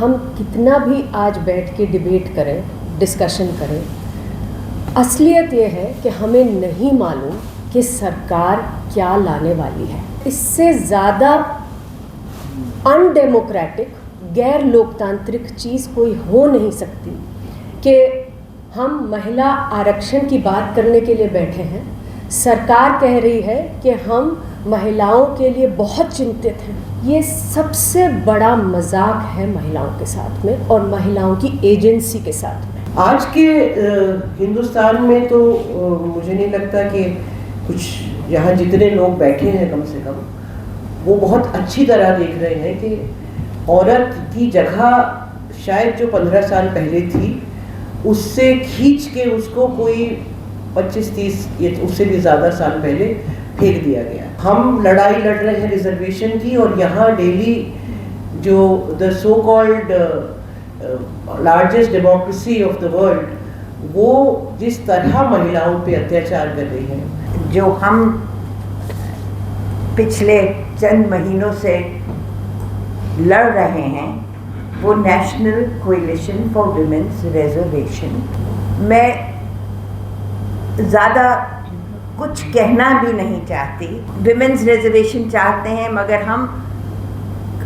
हम कितना भी आज बैठ के डिबेट करें, डिस्कशन करें, असलियत ये है कि हमें नहीं मालूम कि सरकार क्या लाने वाली है। इससे ज़्यादा अनडेमोक्रेटिक, गैर लोकतांत्रिक चीज़ कोई हो नहीं सकती कि हम महिला आरक्षण की बात करने के लिए बैठे हैं। सरकार कह रही है कि हम महिलाओं के लिए बहुत चिंतित हैं। ये सबसे बड़ा मजाक है महिलाओं के साथ में और महिलाओं की एजेंसी के साथ में। आज के हिंदुस्तान में तो मुझे नहीं लगता कि कुछ यहाँ जितने लोग बैठे हैं कम से कम वो बहुत अच्छी तरह देख रहे हैं कि औरत की जगह शायद जो 15 साल पहले थी उससे खींच के उसको कोई 25-30 या उससे भी ज़्यादा साल पहले फेंक दिया गया। हम लड़ाई लड़ रहे हैं रिजर्वेशन की और यहाँ डेली जो the so called largest democracy of the world वो जिस तरह महिलाओं पे अत्याचार कर रही है, जो हम पिछले चंद महीनों से लड़ रहे हैं वो national coalition for women's reservation. मैं ज़्यादा कुछ कहना भी नहीं चाहती। विमेंस रिजर्वेशन चाहते हैं मगर हम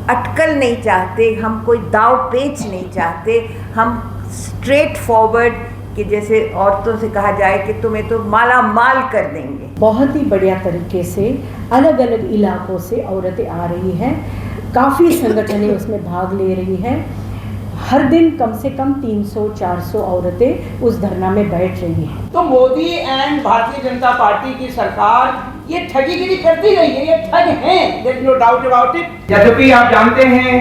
अटकल नहीं चाहते, हम कोई दाव पेच नहीं चाहते। हम स्ट्रेट फॉरवर्ड कि जैसे औरतों से कहा जाए कि तुम्हें तो माला माल कर देंगे। बहुत ही बढ़िया तरीके से अलग अलग इलाकों से औरतें आ रही हैं, काफ़ी संगठनें उसमें भाग ले रही हैं। हर दिन कम से कम 300-400 औरतें उस धरना में बैठ रही हैं। तो मोदी एंड भारतीय जनता पार्टी की सरकार ये ठगीगिरी करती रही है, ये ठग हैं, there is no doubt about it. यद्यपि आप जानते हैं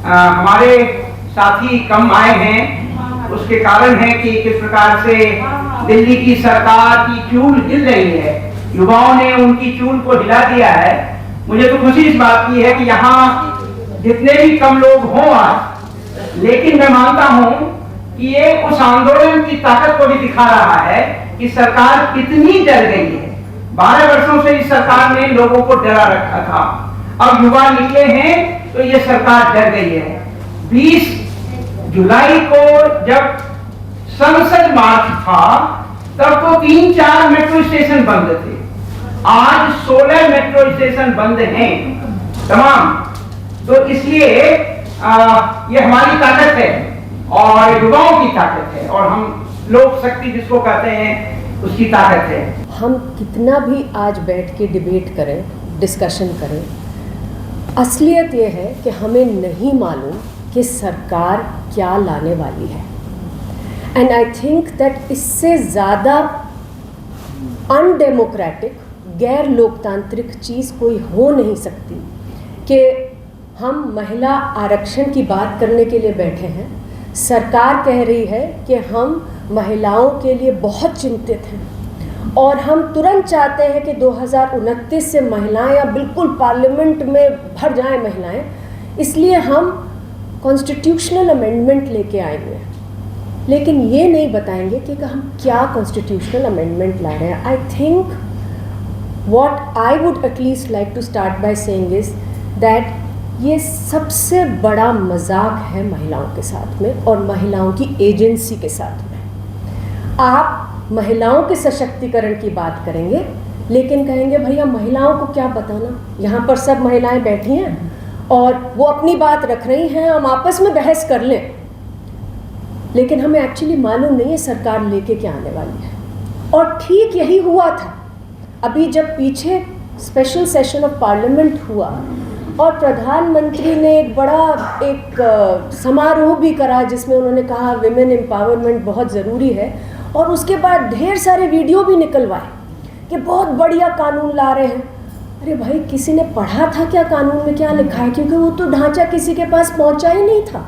हमारे साथी कम आए हैं, उसके कारण है कि किस प्रकार से दिल्ली की सरकार की चूल हिल रही है, युवाओं ने उनकी चूल को हिला दिया है। मुझे तो खुशी इस बात की है कि यहाँ जितने भी कम लोग हों आज, लेकिन मैं मानता हूं कि ये उस आंदोलन की ताकत को भी दिखा रहा है कि सरकार कितनी डर गई है। 12 वर्षों से इस सरकार ने लोगों को डरा रखा था, अब युवा निकले हैं तो ये सरकार डर गई है। 20 जुलाई को जब संसद मार्च था तब तो 3-4 मेट्रो स्टेशन बंद थे, आज 16 मेट्रो स्टेशन बंद हैं तमाम। तो इसलिए ये हमारी ताकत है और युवाओं की ताकत है और हम लोक शक्ति जिसको कहते हैं उसकी ताकत है। हम कितना भी आज बैठ के डिबेट करें, डिस्कशन करें, असलियत ये है कि हमें नहीं मालूम कि सरकार क्या लाने वाली है। एंड आई थिंक दैट इससे ज़्यादा अनडेमोक्रेटिक, गैर लोकतांत्रिक चीज़ कोई हो नहीं सकती कि हम महिला आरक्षण की बात करने के लिए बैठे हैं। सरकार कह रही है कि हम महिलाओं के लिए बहुत चिंतित हैं और हम तुरंत चाहते हैं कि 2029 से महिलाएं या बिल्कुल पार्लियामेंट में भर जाएं महिलाएं, इसलिए हम कॉन्स्टिट्यूशनल अमेंडमेंट लेके आएंगे। लेकिन ये नहीं बताएंगे कि हम क्या कॉन्स्टिट्यूशनल अमेंडमेंट ला रहे हैं। I think what I would at least like to start by saying is that ये सबसे बड़ा मजाक है महिलाओं के साथ में और महिलाओं की एजेंसी के साथ में। आप महिलाओं के सशक्तिकरण की बात करेंगे लेकिन कहेंगे भैया महिलाओं को क्या बताना, यहाँ पर सब महिलाएं बैठी हैं और वो अपनी बात रख रही हैं, हम आपस में बहस कर लें। लेकिन हमें एक्चुअली मालूम नहीं है सरकार लेके क्या आने वाली है। और ठीक यही हुआ था अभी जब पीछे स्पेशल सेशन ऑफ पार्लियामेंट हुआ और प्रधानमंत्री ने एक बड़ा समारोह भी करा जिसमें उन्होंने कहा विमेन एम्पावरमेंट बहुत ज़रूरी है, और उसके बाद ढेर सारे वीडियो भी निकलवाए कि बहुत बढ़िया कानून ला रहे हैं। अरे भाई, किसी ने पढ़ा था क्या कानून में क्या लिखा है? क्योंकि वो तो ढांचा किसी के पास पहुंचा ही नहीं था।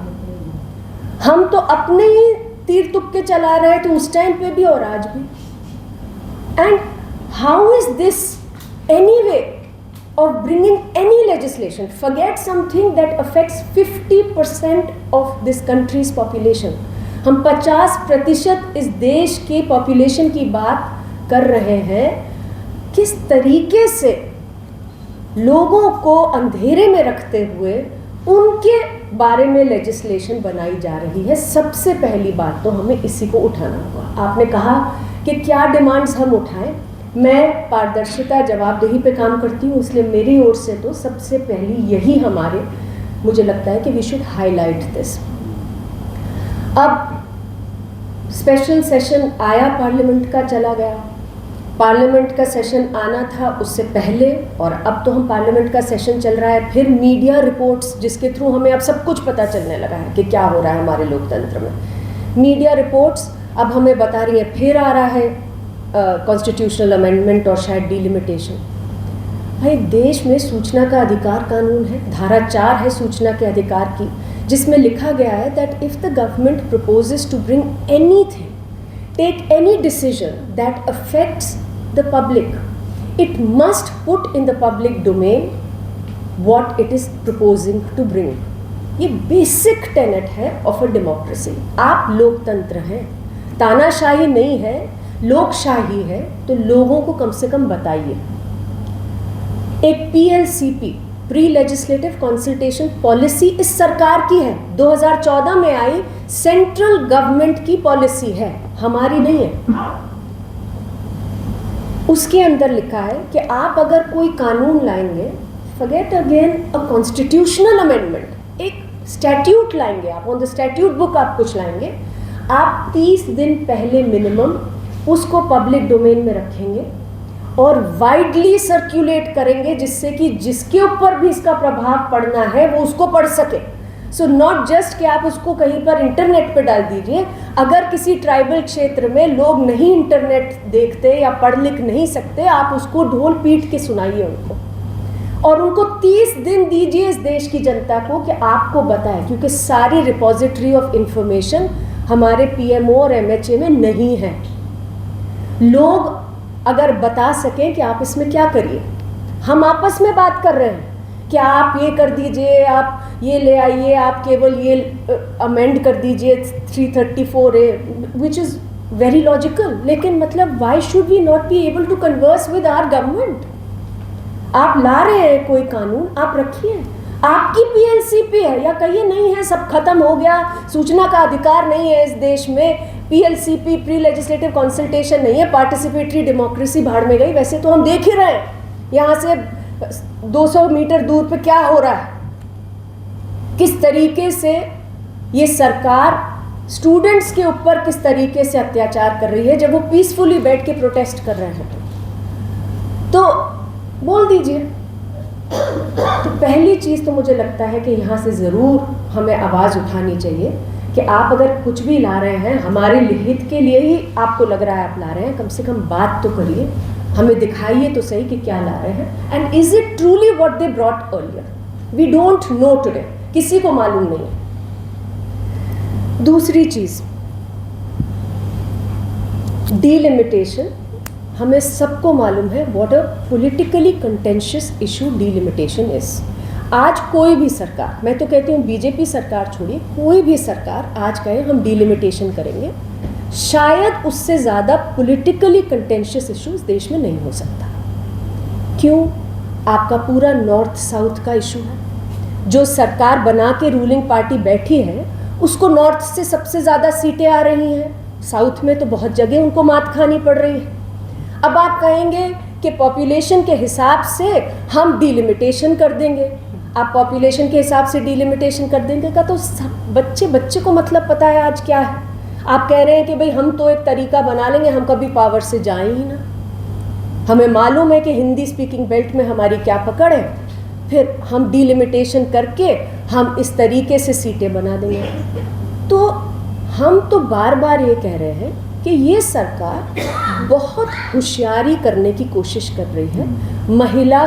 हम तो अपने ही तीर तुक्के चला रहे थे उस टाइम पे भी और आज भी। And how is this any way of bringing any legislation, forget something that affects 50% of this country's population. हम 50% इस देश की पॉपुलेशन की बात कर रहे हैं। किस तरीके से लोगों को अंधेरे में रखते हुए उनके बारे में लेजिस्लेशन बनाई जा रही है। सबसे पहली बात तो हमें इसी को उठाना होगा। आपने कहा कि क्या डिमांड्स हम उठाएं। मैं पारदर्शिता जवाबदेही पे काम करती हूँ, इसलिए मेरी ओर से तो सबसे पहली यही हमारे, मुझे लगता है कि वी शुड हाईलाइट दिस। अब स्पेशल सेशन आया, पार्लियामेंट का चला गया, पार्लियामेंट का सेशन आना था उससे पहले, और अब तो हम पार्लियामेंट का सेशन चल रहा है। फिर मीडिया रिपोर्ट्स जिसके थ्रू हमें अब सब कुछ पता चलने लगा है कि क्या हो रहा है हमारे लोकतंत्र में। मीडिया रिपोर्ट्स अब हमें बता रही है फिर आ रहा है कॉन्स्टिट्यूशनल अमेंडमेंट और शायद डिलिमिटेशन। भाई देश में सूचना का अधिकार कानून है, धारा 4 है सूचना के अधिकार की, जिसमें लिखा गया है that if the government proposes to bring anything, take any decision that affects the public, it must put in the public domain what it is proposing to bring. ये बेसिक टेनेट है ऑफ अ डेमोक्रेसी। आप लोकतंत्र हैं, तानाशाही नहीं है, लोकशाही है, तो लोगों को कम से कम बताइए। एक PLCP, pre legislative consultation policy इस सरकार की है, 2014 में आई, सेंट्रल गवर्नमेंट की पॉलिसी है, हमारी नहीं है। उसके अंदर लिखा है कि आप अगर कोई कानून लाएंगे, forget again a constitutional amendment, एक स्टैट्यूट लाएंगे आप, ऑन द स्टैट्यूट बुक आप कुछ लाएंगे, आप 30 दिन पहले मिनिमम उसको पब्लिक डोमेन में रखेंगे और वाइडली सर्कुलेट करेंगे, जिससे कि जिसके ऊपर भी इसका प्रभाव पड़ना है वो उसको पढ़ सके। सो नॉट जस्ट कि आप उसको कहीं पर इंटरनेट पे डाल दीजिए। अगर किसी ट्राइबल क्षेत्र में लोग नहीं इंटरनेट देखते या पढ़ लिख नहीं सकते, आप उसको ढोल पीट के सुनाइए उनको, और उनको 30 दिन दीजिए इस देश की जनता को कि आपको बताएं, क्योंकि सारी रिपोजिटरी ऑफ इंफॉर्मेशन हमारे PMO और MHA में नहीं है। लोग अगर बता सकें कि आप इसमें क्या करिए, हम आपस में बात कर रहे हैं कि आप ये कर दीजिए, आप ये ले आइए, आप केवल ये अमेंड कर दीजिए 334A, which is very logical, लेकिन मतलब why should we not be able to converse with our government. आप ला रहे हैं कोई कानून, आप रखिए, आपकी PLCP है, या कहिए नहीं है, सब खत्म हो गया, सूचना का अधिकार नहीं है इस देश में, PLCP प्री लेजिस्लेटिव कंसल्टेशन नहीं है, पार्टिसिपेटरी डेमोक्रेसी भाड़ में गई। वैसे तो हम देख ही रहे हैं यहाँ से 200 मीटर दूर पे क्या हो रहा है, किस तरीके से ये सरकार स्टूडेंट्स के ऊपर किस तरीके से अत्याचार कर रही है जब वो पीसफुली बैठ के प्रोटेस्ट कर रहे हैं। तो बोल दीजिए। तो पहली चीज़ तो मुझे लगता है कि यहाँ से ज़रूर हमें आवाज़ उठानी चाहिए कि आप अगर कुछ भी ला रहे हैं, हमारे हित के लिए ही आपको लग रहा है आप ला रहे हैं, कम से कम बात तो करिए, हमें दिखाइए तो सही कि क्या ला रहे हैं। And is it truly what they brought earlier? We don't know today, किसी को मालूम नहीं है। दूसरी चीज, डीलिमिटेशन, हमें सबको मालूम है what a politically contentious issue delimitation is. आज कोई भी सरकार, मैं तो कहती हूँ बीजेपी सरकार छोड़िए, कोई भी सरकार आज कहे हम डीलिमिटेशन करेंगे, शायद उससे ज़्यादा पॉलिटिकली कंटेंशियस इश्यूज देश में नहीं हो सकता। क्यों? आपका पूरा नॉर्थ साउथ का इशू है। जो सरकार बना के रूलिंग पार्टी बैठी है उसको नॉर्थ से सबसे ज़्यादा सीटें आ रही हैं, साउथ में तो बहुत जगह उनको मात खानी पड़ रही है। अब आप कहेंगे कि पॉपुलेशन के हिसाब से हम डीलिमिटेशन कर देंगे। आप पॉपुलेशन के हिसाब से डीलिमिटेशन कर देंगे का तो बच्चे को मतलब पता है आज क्या है। आप कह रहे हैं कि भाई हम तो एक तरीका बना लेंगे, हम कभी पावर से जाएं ही ना, हमें मालूम है कि हिंदी स्पीकिंग बेल्ट में हमारी क्या पकड़ है, फिर हम डीलिमिटेशन करके हम इस तरीके से सीटें बना देंगे। तो हम तो बार बार ये कह रहे हैं कि ये सरकार बहुत होशियारी करने की कोशिश कर रही है, महिला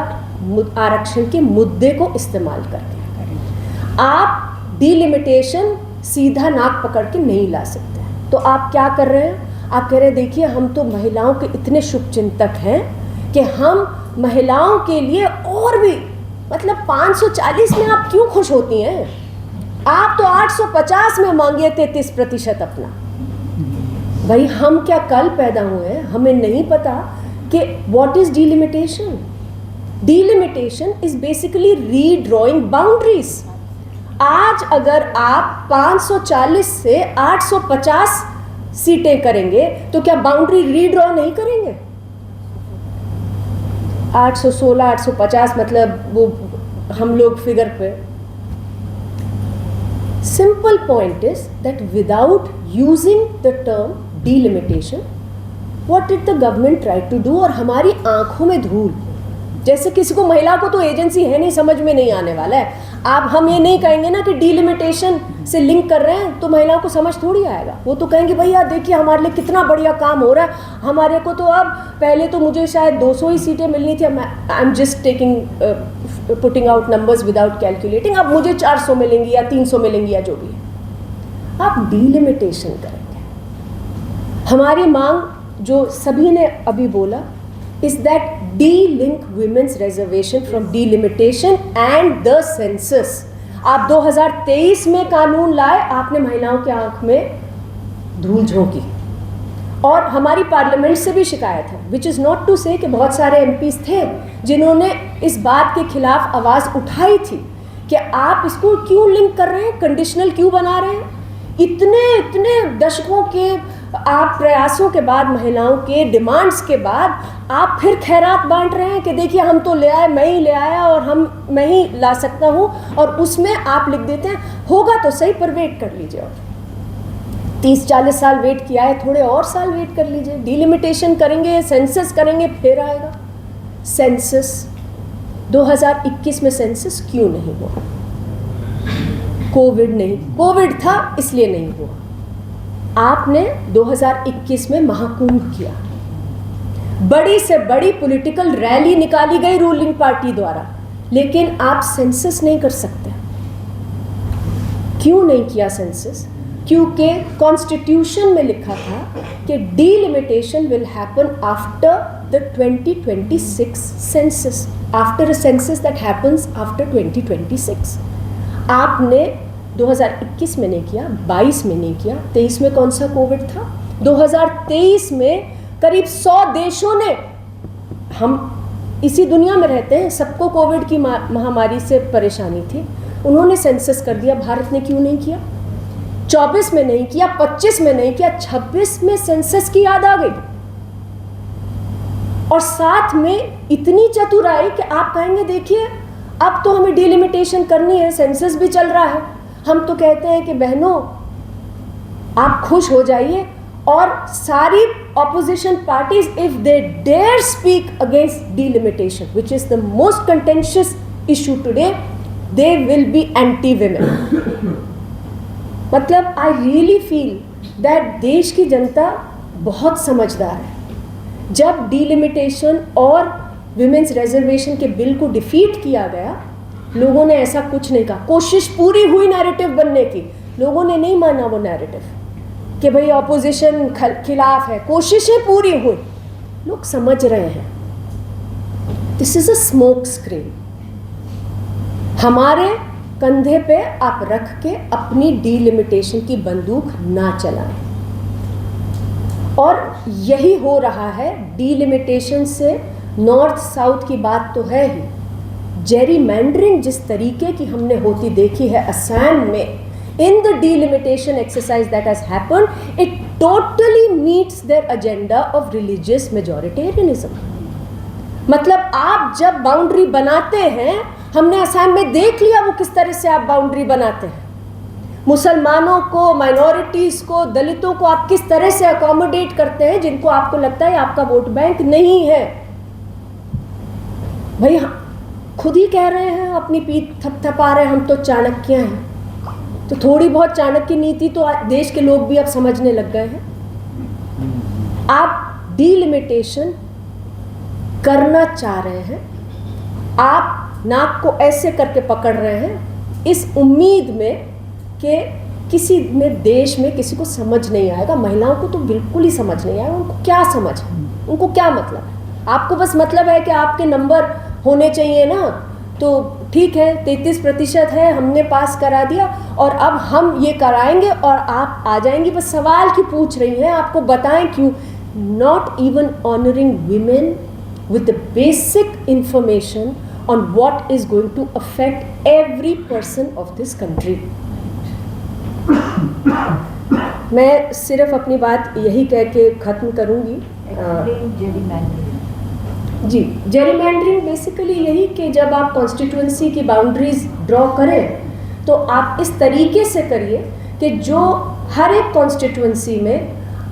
आरक्षण के मुद्दे को इस्तेमाल करके। आप डीलिमिटेशन सीधा नाक पकड़ के नहीं ला सकते। तो आप क्या कर रहे हैं? आप कह रहे हैं देखिए हम तो महिलाओं के इतने शुभचिंतक हैं कि हम महिलाओं के लिए और भी, मतलब 540 में आप क्यों खुश होती हैं? आप तो 850 में मांगिए 33% अपना। भाई हम क्या कल पैदा हुए हैं? हमें नहीं पता कि what is delimitation. Delimitation is basically redrawing boundaries. आज अगर आप 540 से 850 सीटें करेंगे तो क्या बाउंड्री रीड्रॉ नहीं करेंगे? 816, 850 मतलब वो हम लोग फिगर पे. Simple point is that without using the term delimitation, what did the government try to do? और हमारी आंखों में धूल, जैसे किसी को, महिला को तो एजेंसी है नहीं, समझ में नहीं आने वाला है. आप हम ये नहीं कहेंगे ना कि डीलिमिटेशन से लिंक कर रहे हैं तो महिलाओं को समझ थोड़ी आएगा. वो तो कहेंगे भैया देखिए हमारे लिए कितना बढ़िया काम हो रहा है, हमारे को तो अब, पहले तो मुझे शायद 200 ही सीटें मिलनी थी, I am just taking putting out numbers without calculating, अब मुझे 400 मिलेंगी या 300 मिलेंगी या जो भी है. आप डीलिमिटेशन करेंगे. हमारी मांग जो सभी ने अभी बोला is that de-link women's reservation from delimitation and the census. आप 2023 में कानून लाए, आपने महिलाओं के आंख में धूल झोंकी और हमारी पार्लियामेंट से भी शिकायत है, which is not to say कि बहुत सारे MPs थे जिन्होंने इस बात के खिलाफ आवाज़ उठाई थी कि आप इसको क्यों लिंक कर रहे हैं, कंडीशनल क्यों बना रहे हैं. इतने दशकों के आप प्रयासों के बाद, महिलाओं के डिमांड्स के बाद आप फिर खैरात बांट रहे हैं कि देखिए हम तो ले आए, मैं ही ले आया और मैं ही ला सकता हूँ, और उसमें आप लिख देते हैं होगा तो सही पर वेट कर लीजिए. और 30-40 साल वेट किया है, थोड़े और साल वेट कर लीजिए. डिलिमिटेशन करेंगे, सेंसस करेंगे, फिर आएगा. सेंसस 2021 में सेंसस क्यों नहीं हुआ? कोविड नहीं, कोविड था इसलिए नहीं हुआ. आपने 2021 में महाकुंभ किया, बड़ी से बड़ी पॉलिटिकल रैली निकाली गई रूलिंग पार्टी द्वारा, लेकिन आप सेंसस नहीं कर सकते. क्यों नहीं किया सेंसस? क्योंकि कॉन्स्टिट्यूशन में लिखा था कि delimitation will happen after the 2026 census, after a census that happens after 2026. आपने 2021 में नहीं किया, 22 में नहीं किया, 23 में कौन सा कोविड था? 2023 में करीब 100 देशों ने, हम इसी दुनिया में रहते हैं, सबको कोविड की महामारी से परेशानी थी, उन्होंने सेंसस कर दिया. भारत ने क्यों नहीं किया? 24 में नहीं किया, 25 में नहीं किया, 26 में सेंसस की याद आ गई. और साथ में इतनी चतुराई कि आप कहेंगे देखिए अब तो हमें डिलिमिटेशन करनी है, सेंसस भी चल रहा है. हम तो कहते हैं कि बहनों आप खुश हो जाइए, और सारी opposition parties if they dare speak against delimitation which is the most contentious issue today, they will be anti women. मतलब आई रियली फील दैट देश की जनता बहुत समझदार है. जब डिलिमिटेशन और विमेंस रिजर्वेशन के बिल को डिफीट किया गया, लोगों ने ऐसा कुछ नहीं कहा. कोशिश पूरी हुई नैरेटिव बनने की, लोगों ने नहीं माना वो नैरेटिव कि भाई ऑपोजिशन खिलाफ है. कोशिशें पूरी हुई, लोग समझ रहे हैं this is a smoke screen. हमारे कंधे पे आप रख के अपनी डीलिमिटेशन की बंदूक ना चलाएं. और यही हो रहा है. डीलिमिटेशन से नॉर्थ साउथ की बात तो है ही, जेरीमैंडरिंग जिस तरीके की हमने होती देखी है असम में, in the delimitation exercise that has happened, it totally meets their agenda of religious majoritarianism. मतलब आप जब बाउंड्री बनाते हैं, हमने असम में देख लिया वो किस तरह से आप बाउंड्री बनाते हैं. मुसलमानों को, माइनॉरिटीज को, दलितों को आप किस तरह से अकोमोडेट करते हैं, जिनको आपको लगता है आपका वोट बैंक नहीं है. भाई खुद ही कह रहे हैं, अपनी पीठ थपथपा रहे हैं, हम तो चाणक्य हैं. तो थोड़ी बहुत चाणक्य नीति तो देश के लोग भी अब समझने लग गए हैं. आप डीलिमिटेशन करना चाह रहे हैं, आप नाक को ऐसे करके पकड़ रहे हैं इस उम्मीद में कि किसी में देश में किसी को समझ नहीं आएगा. महिलाओं को तो बिल्कुल ही समझ नहीं आएगा. उनको क्या समझ है, उनको क्या मतलब है? आपको बस मतलब है कि आपके नंबर होने चाहिए ना, तो ठीक है 33% है, हमने पास करा दिया और अब हम ये कराएंगे और आप आ जाएंगी. बस सवाल क्यों पूछ रही हैं, आपको बताएं क्यों. Not even honouring women with the basic information on what is going to affect every person of this country. मैं सिर्फ अपनी बात यही कह के ख़त्म करूँगी। जी, जेरीमैंडरिंग बेसिकली यही कि जब आप कॉन्स्टिट्यूंसी की बाउंड्रीज ड्रॉ करें तो आप इस तरीके से करिए कि जो हर एक कॉन्स्टिट्यूंसी में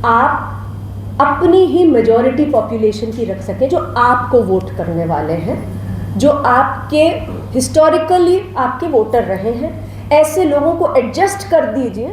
आप अपनी ही मेजॉरिटी पॉपुलेशन की रख सकें, जो आपको वोट करने वाले हैं, जो आपके हिस्टोरिकली आपके वोटर रहे हैं। ऐसे लोगों को एडजस्ट कर दीजिए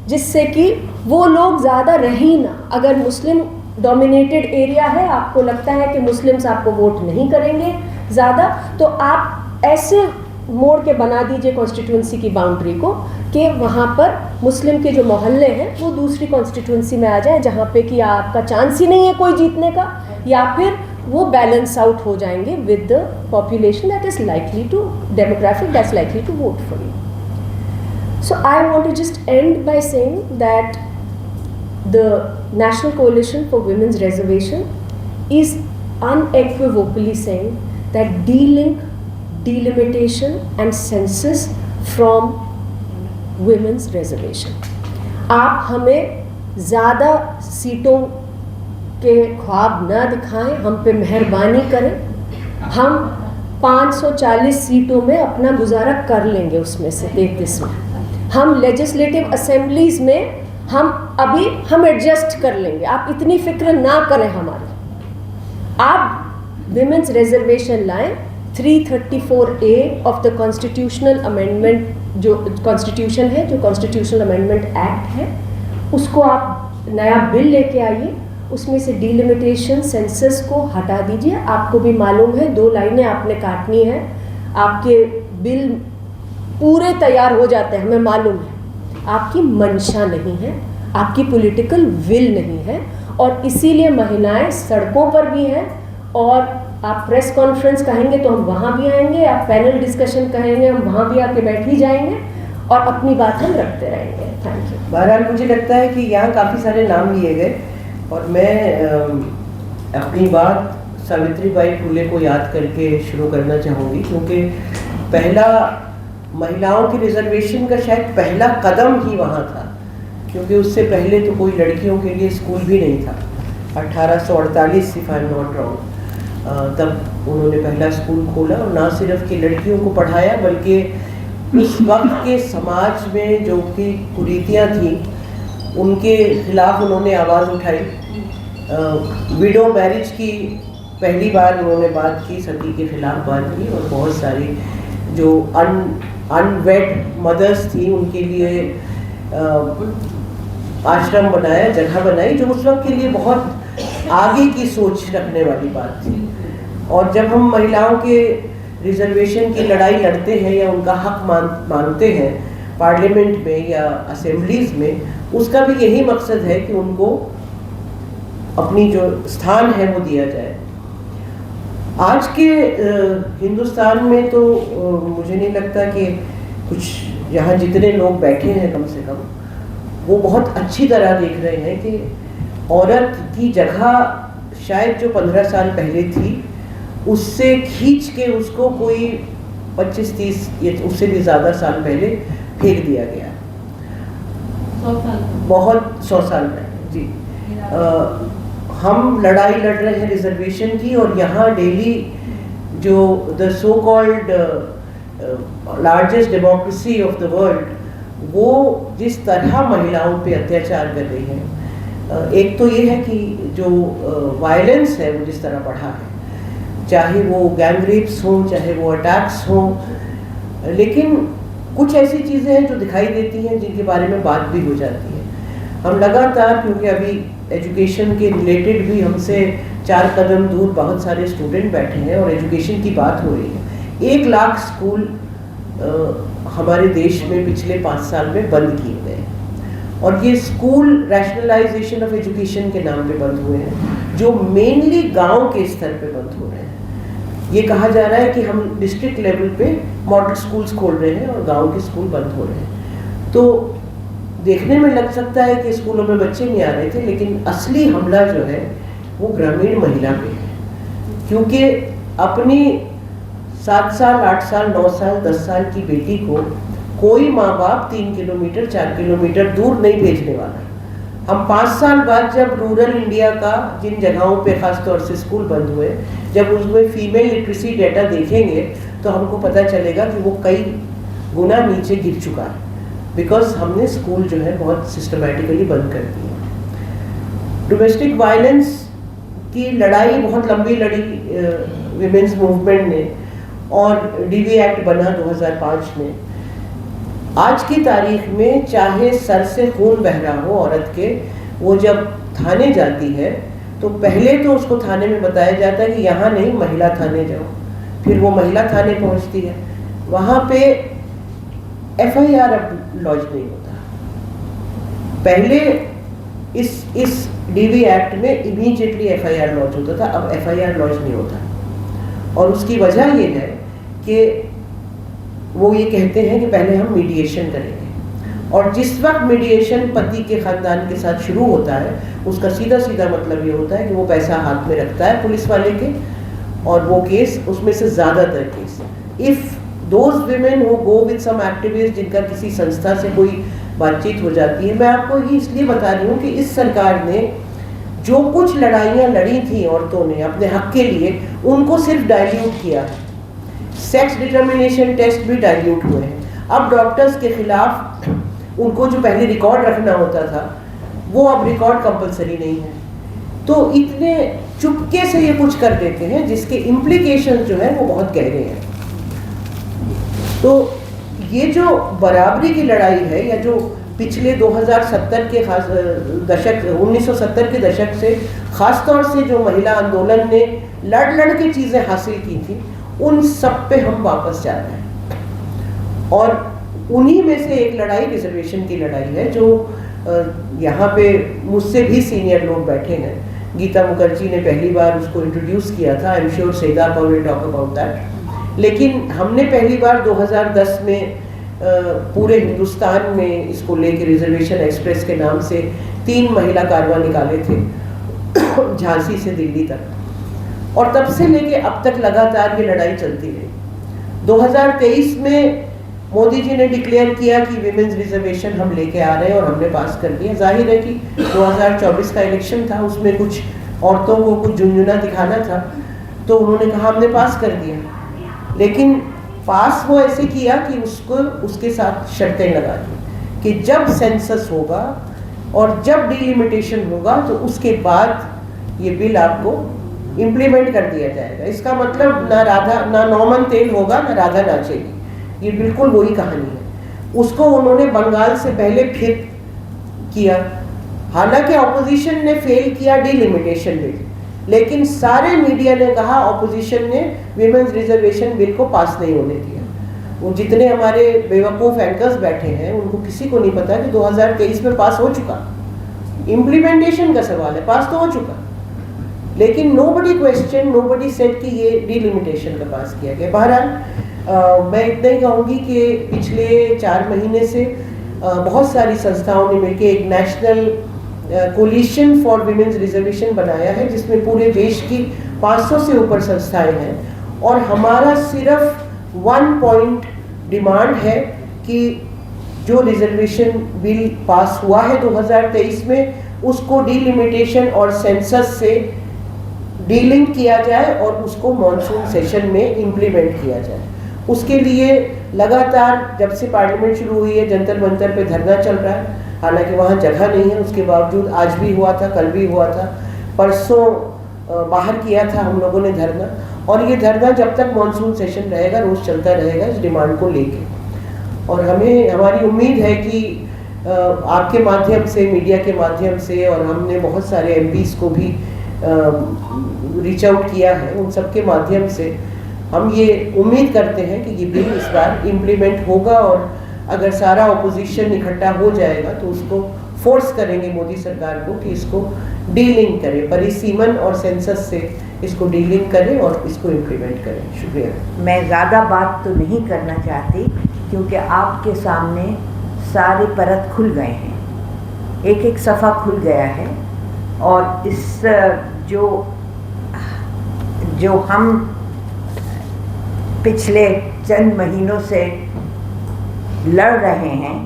जिससे कि वो लोग ज़्यादा रह ही ना। अगर मुस्लिम डोमिनेटेड एरिया है, आपको लगता है कि मुस्लिम्स आपको वोट नहीं करेंगे ज़्यादा, तो आप ऐसे मोड़ के बना दीजिए कॉन्स्टिट्यूंसी की बाउंड्री को कि वहाँ पर मुस्लिम के जो मोहल्ले हैं वो दूसरी कॉन्स्टिट्यूंसी में आ जाए, जहाँ पे कि आपका चांस ही नहीं है कोई जीतने का, या फिर वो बैलेंस आउट हो जाएंगे with the population that is likely to demographic that's likely to vote for you. So I want to just end by saying that the National Coalition for Women's Reservation is unequivocally saying that de-link, delimitation and census from women's reservation. आप हमें ज़्यादा सीटों के ख्वाब ना दिखाएं, हम पे मेहरबानी करें. हम 540 सीटों में अपना गुजारा कर लेंगे, उसमें से 33 में हम लेजिस्लेटिव असेंबलीज में हम एडजस्ट कर लेंगे. आप इतनी फिक्र ना करें हमारी. आप विमेंस रिजर्वेशन लाएं. 334A of the constitutional amendment, जो कॉन्स्टिट्यूशन है, जो कॉन्स्टिट्यूशनल अमेंडमेंट एक्ट है, उसको आप नया बिल लेके आइए. उसमें से डिलिमिटेशन, सेंसस को हटा दीजिए. आपको भी मालूम है 2 लाइनें आपने काटनी है, आपके बिल पूरे तैयार हो जाते हैं, हमें मालूम है. आपकी मंशा नहीं है, आपकी पॉलिटिकल विल नहीं है, और इसीलिए महिलाएं सड़कों पर भी हैं. और आप प्रेस कॉन्फ्रेंस कहेंगे तो हम वहाँ भी आएंगे, आप पैनल डिस्कशन कहेंगे हम वहाँ भी आके बैठ ही जाएंगे, और अपनी बात हम रखते रहेंगे. Thank you. बहरहाल मुझे लगता है कि यहाँ काफ़ी सारे नाम लिए गए, और मैं अपनी बात सावित्रीबाई फुले को याद करके शुरू करना चाहूँगी, क्योंकि पहला महिलाओं की रिजर्वेशन का शायद पहला कदम ही वहाँ था, क्योंकि उससे पहले तो कोई लड़कियों के लिए स्कूल भी नहीं था. 1848 if I am not wrong, तब उन्होंने पहला स्कूल खोला, और ना सिर्फ कि लड़कियों को पढ़ाया, बल्कि उस वक्त के समाज में जो कि कुरीतियाँ थीं उनके खिलाफ उन्होंने आवाज़ उठाई. विडो मैरिज की पहली बार उन्होंने बात की, सती के खिलाफ बात की, और बहुत सारी जो अनवेड मदर्स थी उनके लिए आश्रम बनाया, जगह बनाई, जो उस वक्त के लिए बहुत आगे की सोच रखने वाली बात थी. और जब हम महिलाओं के रिजर्वेशन की लड़ाई लड़ते हैं या उनका हक मानते हैं पार्लियामेंट में या असेंबलीज में, उसका भी यही मकसद है कि उनको अपनी जो स्थान है वो दिया जाए. आज के हिंदुस्तान में तो मुझे नहीं लगता कि कुछ यहाँ जितने लोग बैठे हैं कम से कम वो बहुत अच्छी तरह देख रहे हैं कि औरत की जगह शायद जो 15 साल पहले थी उससे खींच के उसको कोई 25-30 या उससे भी ज़्यादा साल पहले फेंक दिया गया. 100 साल पहले. जी, हम लड़ाई लड़ रहे हैं रिजर्वेशन की, और यहाँ डेली जो the so called largest democracy of the world, वो जिस तरह महिलाओं पे अत्याचार कर रही है. एक तो ये है कि जो वायलेंस है वो जिस तरह बढ़ा है, चाहे वो गैंग रेप्स हों, चाहे वो अटैक्स हों, लेकिन कुछ ऐसी चीज़ें हैं जो दिखाई देती हैं जिनके बारे में बात भी हो जाती है. हम लगातार, क्योंकि अभी एजुकेशन के रिलेटेड भी हमसे 4 कदम दूर बहुत सारे स्टूडेंट बैठे हैं और एजुकेशन की बात हो रही है. 1 लाख स्कूल हमारे देश में पिछले 5 साल में बंद किए गए, और ये स्कूल रैशनलाइजेशन ऑफ एजुकेशन के नाम पे बंद हुए हैं, जो मेनली गांव के स्तर पे बंद हो रहे हैं. ये कहा जा रहा है कि हम डिस्ट्रिक्ट लेवल पे मॉडल स्कूल्स खोल रहे हैं और गांव के स्कूल बंद हो रहे हैं. तो देखने में लग सकता है कि स्कूलों में बच्चे नहीं आ रहे थे, लेकिन असली हमला जो है वो ग्रामीण महिला पे है, क्योंकि अपनी 7 साल, 8 साल, 9 साल, 10 साल की बेटी को कोई माँ बाप 3 किलोमीटर 4 किलोमीटर दूर नहीं भेजने वाला। हम 5 साल बाद जब रूरल इंडिया का जिन जगहों पे खास तौर से स्कूल बंद हुए, जब उसमें फीमेल लिटरेसी डेटा देखेंगे तो हमको पता चलेगा कि वो कई गुना नीचे गिर चुका है, बिकॉज हमने स्कूल जो है बहुत सिस्टमेटिकली बंद कर दिए। डोमेस्टिक वायलेंस की लड़ाई बहुत लंबी लड़ी विमेंस मूवमेंट ने, और डीवी एक्ट बना 2005 में। आज की तारीख में चाहे सर से खून बह रहा हो औरत के, वो जब थाने जाती है तो पहले तो उसको थाने में बताया जाता है कि यहाँ नहीं, महिला थाने जाओ। फिर वो महिला थाने पहुँचती है, वहाँ पे FIR अब लॉन्च नहीं होता। पहले इस डीवी एक्ट में इमीडिएटली FIR लॉन्च होता था, अब FIR लॉन्च नहीं होता। और उसकी वजह ये है कि वो ये कहते हैं कि पहले हम मीडिएशन करेंगे, और जिस वक्त मीडिएशन पति के खानदान के साथ शुरू होता है उसका सीधा सीधा मतलब ये होता है कि वो पैसा हाथ में रखता है पुलिस वाले के, और वो केस, उसमें से ज़्यादातर case, if those women who go with some activist, जिनका किसी संस्था से कोई बातचीत हो जाती है। मैं आपको ये इसलिए बता रही हूँ कि इस सरकार ने जो कुछ लड़ाइयाँ लड़ी थी औरतों ने अपने हक के लिए, उनको सिर्फ डाइल्यूट किया है। सेक्स डिटर्मिनेशन टेस्ट भी डाइल्यूट हुए हैं। अब डॉक्टर्स के खिलाफ उनको जो पहले रिकॉर्ड रखना होता था, वो अब रिकॉर्ड कंपलसरी नहीं है। तो इतने चुपके से ये कुछ कर देते हैं जिसके इम्प्लीकेशंस जो है वो बहुत गहरे हैं। तो ये जो बराबरी की लड़ाई है, या जो पिछले 2070 के खास दशक 1970 के दशक से ख़ास तौर से जो महिला आंदोलन ने लड़ के चीज़ें हासिल की थी, उन सब पे हम वापस जा रहे हैं। और उन्हीं में से एक लड़ाई रिजर्वेशन की लड़ाई है, जो यहाँ पे मुझसे भी सीनियर लोग बैठे हैं। गीता मुखर्जी ने पहली बार उसको इंट्रोड्यूस किया था। आई एम श्योर सेदापा विल टॉक अबाउट दैट। लेकिन हमने पहली बार 2010 में पूरे हिंदुस्तान में इसको लेके रिजर्वेशन एक्सप्रेस के नाम से 3 महिला कारवां निकाले थे झांसी से दिल्ली तक, और तब से लेके अब तक लगातार ये लड़ाई चलती रही। 2023 में मोदी जी ने डिक्लेयर किया कि विमेंस रिजर्वेशन हम लेके आ रहे हैं, और हमने पास कर दिया। जाहिर है कि 2024 का इलेक्शन था, उसमें कुछ औरतों को कुछ झुंझुना दिखाना था, तो उन्होंने कहा हमने पास कर दिया। लेकिन पास वो ऐसे किया कि उसको उसके साथ शर्तें लगा दी कि जब सेंसस होगा और जब डिलिमिटेशन होगा तो उसके बाद ये बिल आपको इम्प्लीमेंट कर दिया जाएगा। इसका मतलब ना नॉमन तेल होगा, ना राधा नाचेगी। ये बिल्कुल वही कहानी है। उसको उन्होंने बंगाल से पहले फिर किया, हालांकि ऑपोजिशन ने फेल किया डिलिमिटेशन बिल, लेकिन सारे मीडिया ने कहा ऑपोजिशन ने विमेंस रिजर्वेशन बिल को पास नहीं होने दिया। वो जितने हमारे बेवकूफ़ एंकर्स बैठे हैं, उनको किसी को नहीं पता कि 2023 में पास हो चुका। इम्प्लीमेंटेशन का सवाल है, पास तो हो चुका, लेकिन नोबडी क्वेश्चन, नोबडी सेड कि ये डिलिमिटेशन का पास किया गया। बहरहाल मैं इतना ही कहूँगी कि पिछले 4 महीने से बहुत सारी संस्थाओं ने मिलकर एक national coalition for women's reservation बनाया है, जिसमें पूरे देश की 500 से ऊपर संस्थाएं हैं, और हमारा सिर्फ 1 पॉइंट डिमांड है कि जो रिजर्वेशन बिल पास हुआ है 2023 में, उसको डिलिमिटेशन और सेंसस से डीलिंक किया जाए और उसको मॉनसून सेशन में इम्प्लीमेंट किया जाए। उसके लिए लगातार जब से पार्लियामेंट शुरू हुई है जंतर मंतर पे धरना चल रहा है। हालांकि वहाँ जगह नहीं है, उसके बावजूद आज भी हुआ था, कल भी हुआ था, परसों बाहर किया था हम लोगों ने धरना, और ये धरना जब तक मॉनसून सेशन रहेगा रोज़ चलता रहेगा इस डिमांड को लेके। और हमारी उम्मीद है कि आपके माध्यम से, मीडिया के माध्यम से, और हमने बहुत सारे MPs को भी रीच आउट किया है, उन सब के माध्यम से हम ये उम्मीद करते हैं कि ये बिल इस बार इम्प्लीमेंट होगा, और अगर सारा ऑपोजिशन इकट्ठा हो जाएगा तो उसको फोर्स करेंगे मोदी सरकार को कि इसको डीलिंक करे, परिसीमन और सेंसस से इसको डीलिंग करें और इसको इम्प्लीमेंट करें। शुक्रिया। मैं ज़्यादा बात तो नहीं करना चाहती, क्योंकि आपके सामने सारे परत खुल गए हैं, एक एक सफ़ा खुल गया है, और इस जो हम पिछले चंद महीनों से लड़ रहे हैं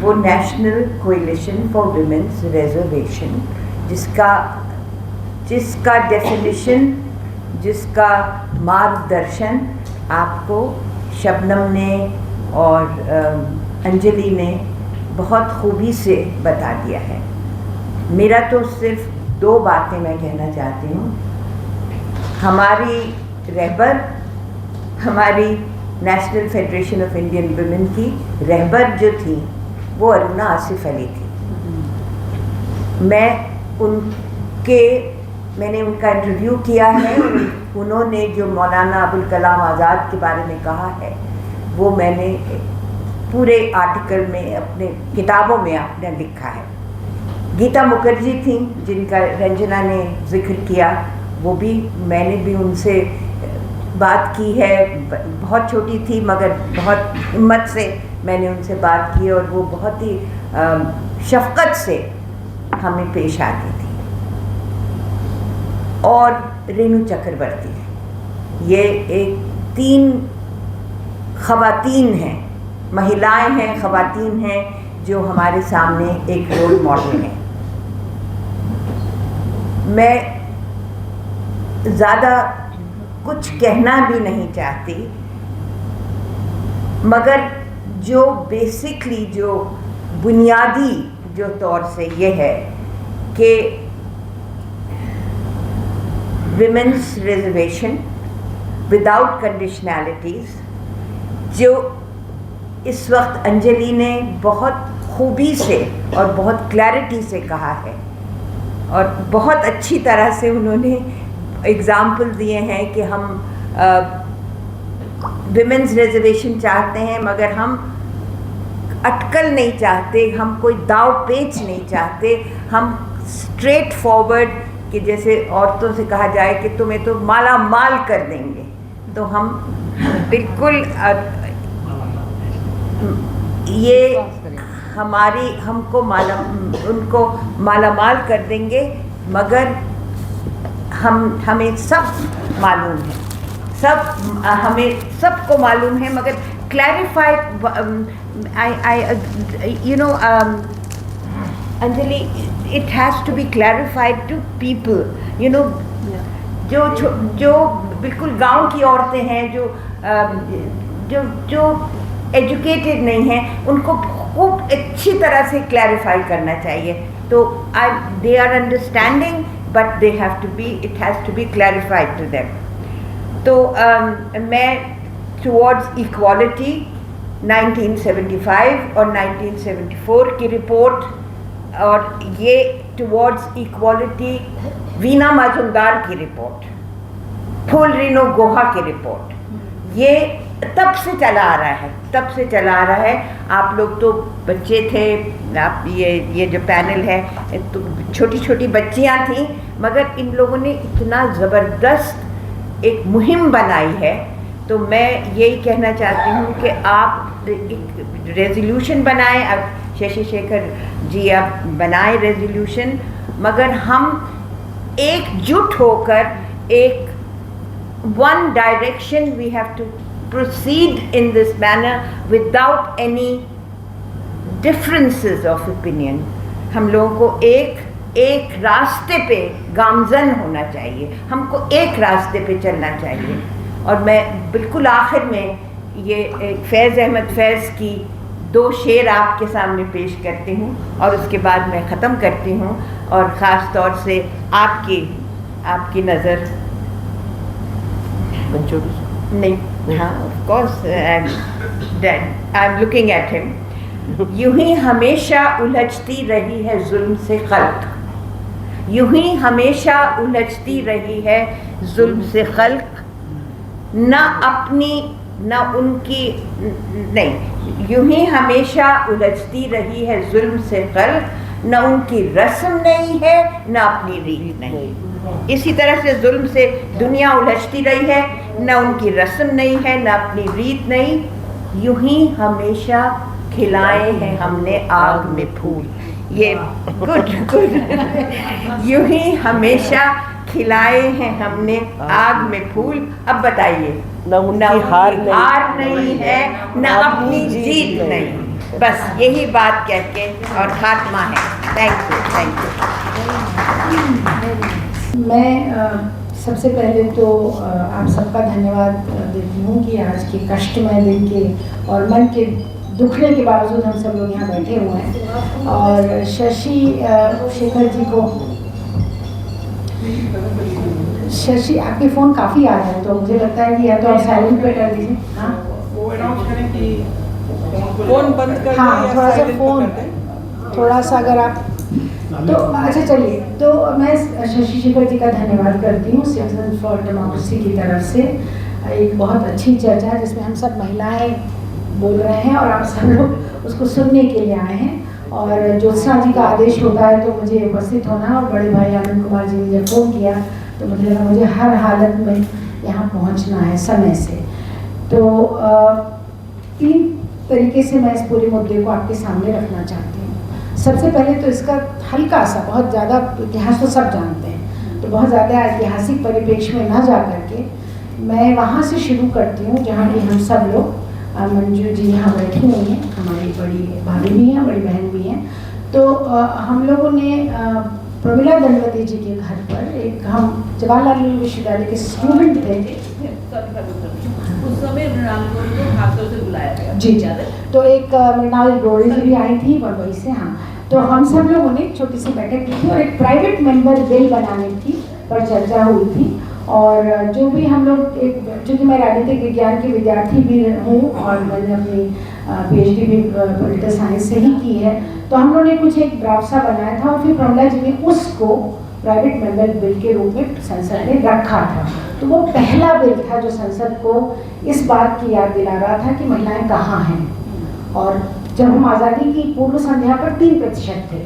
वो national coalition for women's reservation, जिसका डेफिनेशन, जिसका मार्गदर्शन आपको शबनम ने और अंजलि ने बहुत खूबी से बता दिया है। मेरा तो सिर्फ 2 बातें मैं कहना चाहती हूँ। हमारी रहबर, हमारी national federation of Indian women की रहबर जो थी वो अरुणा आसिफ अली थी। मैंने उनका इंटरव्यू किया है। उन्होंने जो मौलाना अबुल कलाम आज़ाद के बारे में कहा है वो मैंने पूरे आर्टिकल में अपने किताबों में आपने लिखा है। गीता मुखर्जी थी जिनका रंजना ने जिक्र किया, वो भी मैंने भी उनसे बात की है। बहुत छोटी थी मगर बहुत हिम्मत से मैंने उनसे बात की और वो बहुत ही शफ़क़त से हमें पेश आती थी। और रेणु चक्रवर्ती, ये एक 3 ख़वातीन हैं, महिलाएं हैं, ख़वातीन हैं जो हमारे सामने एक रोल मॉडल हैं। मैं ज़्यादा कुछ कहना भी नहीं चाहती, मगर जो बेसिकली जो बुनियादी जो तौर से ये है कि विमेंस रिजर्वेशन विदाउट कंडीशनैलिटीज़, जो इस वक्त अंजलि ने बहुत खूबी से और बहुत क्लैरिटी से कहा है और बहुत अच्छी तरह से उन्होंने एग्ज़ाम्पल दिए हैं कि हम विमेंस रिजर्वेशन चाहते हैं मगर हम अटकल नहीं चाहते, हम कोई दाव पेच नहीं चाहते, हम स्ट्रेट फॉरवर्ड कि जैसे औरतों से कहा जाए कि तुम्हें तो माला माल कर देंगे, तो हम बिल्कुल ये हमको उनको माला माल कर देंगे, मगर हमें सब मालूम है, हमें सबको मालूम है, मगर clarify Anjali, it has to be clarified to people, जो बिल्कुल गांव की औरतें हैं, जो एजुकेटेड नहीं हैं, उनको खूब अच्छी तरह से क्लैरिफाई करना चाहिए। तो they are understanding but they have to be, it has to be clarified to them. तो मैं टुवर्ड्स इक्वालिटी 1975 और 1974 की रिपोर्ट, और ये टुवर्ड्स इक्वालिटी वीना माजुमदार की रिपोर्ट, फुलरिनो गुहा की रिपोर्ट, ये तब से चला आ रहा है। आप लोग तो बच्चे थे, आप ये जो पैनल है तो छोटी छोटी बच्चियां थीं, मगर इन लोगों ने इतना ज़बरदस्त एक मुहिम बनाई है। तो मैं यही कहना चाहती हूँ कि आप एक रेजोल्यूशन बनाएं, अब शशि शेखर जी आप बनाएं रेजोल्यूशन, मगर हम एकजुट होकर एक one direction we have to proceed in this manner without any differences of opinion. हम लोगों को एक रास्ते पे गामजन होना चाहिए, हमको एक रास्ते पे चलना चाहिए। और मैं बिल्कुल आखिर में ये फैज़ अहमद फैज़ की 2 शेर आपके सामने पेश करती हूँ और उसके बाद मैं ख़त्म करती हूँ। और ख़ास तौर से आपकी नज़र नहीं, हाँ of course I am looking at him. यूं ही हमेशा उलझती रही है जुल्म से खल्क, यूं ही हमेशा उलझती रही है जुल्म से खल्क, न अपनी न उनकी नहीं, यूं ही हमेशा उलझती रही है जुल्म से खल्क, न उनकी रस्म नहीं है न अपनी रीत नहीं। इसी तरह से जुल्म से दुनिया उलझती रही है, न उनकी रस्म नहीं है न अपनी रीत नहीं। यूं ही हमेशा खिलाए हैं हमने आग में फूल, ये गुड यूं ही हमेशा खिलाए हैं हमने आग में फूल। अब बताइए न उनकी हार नहीं है, न अपनी जीत नहीं। बस यही बात कह के और खात्मा है। Thank you. मैं सबसे पहले तो आप सबका धन्यवाद देती हूँ कि आज के कष्टमय दिन के और मन के दुखने के बावजूद हम सब लोग यहाँ बैठे हुए हैं। और शशि शेखर जी को, शशि आपके फ़ोन काफ़ी आ रहे हैं, तो मुझे लगता है कि या तो आप साइलेंट पे कर दीजिए। हाँ, वो अनाउंस करें कि फोन बंद कर दें हाँ, या थोड़ा सा silent पे फ़ोन, कर दें? थोड़ा सा अगर आप तो अच्छा चलिए। तो मैं शशि शेखर जी का धन्यवाद करती हूँ सिटीजन फॉर डेमोक्रेसी की तरफ से। एक बहुत अच्छी चर्चा जिसमें हम सब महिलाएं बोल रहे हैं और आप सब लोग उसको सुनने के लिए आए हैं। और ज्योत्सना जी का आदेश होता है तो मुझे उपस्थित होना, और बड़े भाई आनंद कुमार जी ने जब फ़ोन किया तो मुझे लगा मुझे हर हालत में यहाँ पहुँचना है समय से। तो 3 तरीके से मैं इस पूरे मुद्दे को आपके सामने रखना चाहती हूँ। सबसे पहले तो इसका हल्का सा, बहुत ज़्यादा इतिहास तो सब जानते हैं, तो बहुत ज़्यादा ऐतिहासिक परिप्रेक्ष्य में ना जा करके मैं वहाँ से शुरू करती हूँ जहाँ की हम सब लोग, मंजू जी यहाँ बैठी हुई हैं, हमारी बड़ी भाभी भी हैं, बड़ी बहन भी हैं। तो हम लोगों ने प्रमिला दंडवती जी के घर पर एक, हम जवाहरलाल नेहरू विश्वविद्यालय के स्टूडेंट थे। उस समय मृणाल गौरी को खासतौर से बुलाया गया। जी, तो एक मृणाल गौरी जी भी आई थी बम्बई से। हाँ, तो हम सब लोगों ने छोटी सी बैठक की थी और एक प्राइवेट मेंबर बिल बनाने की पर चर्चा हुई थी। और जो भी हम लोग, एक चूँकि मैं राजनीतिक विज्ञान की विद्यार्थी भी हूँ और मैंने अपनी PhD भी पॉलिटिकल साइंस से ही की है, तो हम लोगों ने कुछ एक ड्राफ्ट सा बनाया था और फिर प्रमिला जी ने उसको प्राइवेट मेंबर बिल के रूप में संसद में रखा था। तो वो पहला बिल था जो संसद को इस बात की याद दिला रहा था कि महिलाएं कहाँ हैं। और जब हम आज़ादी की पूर्व संध्या पर 3% थे,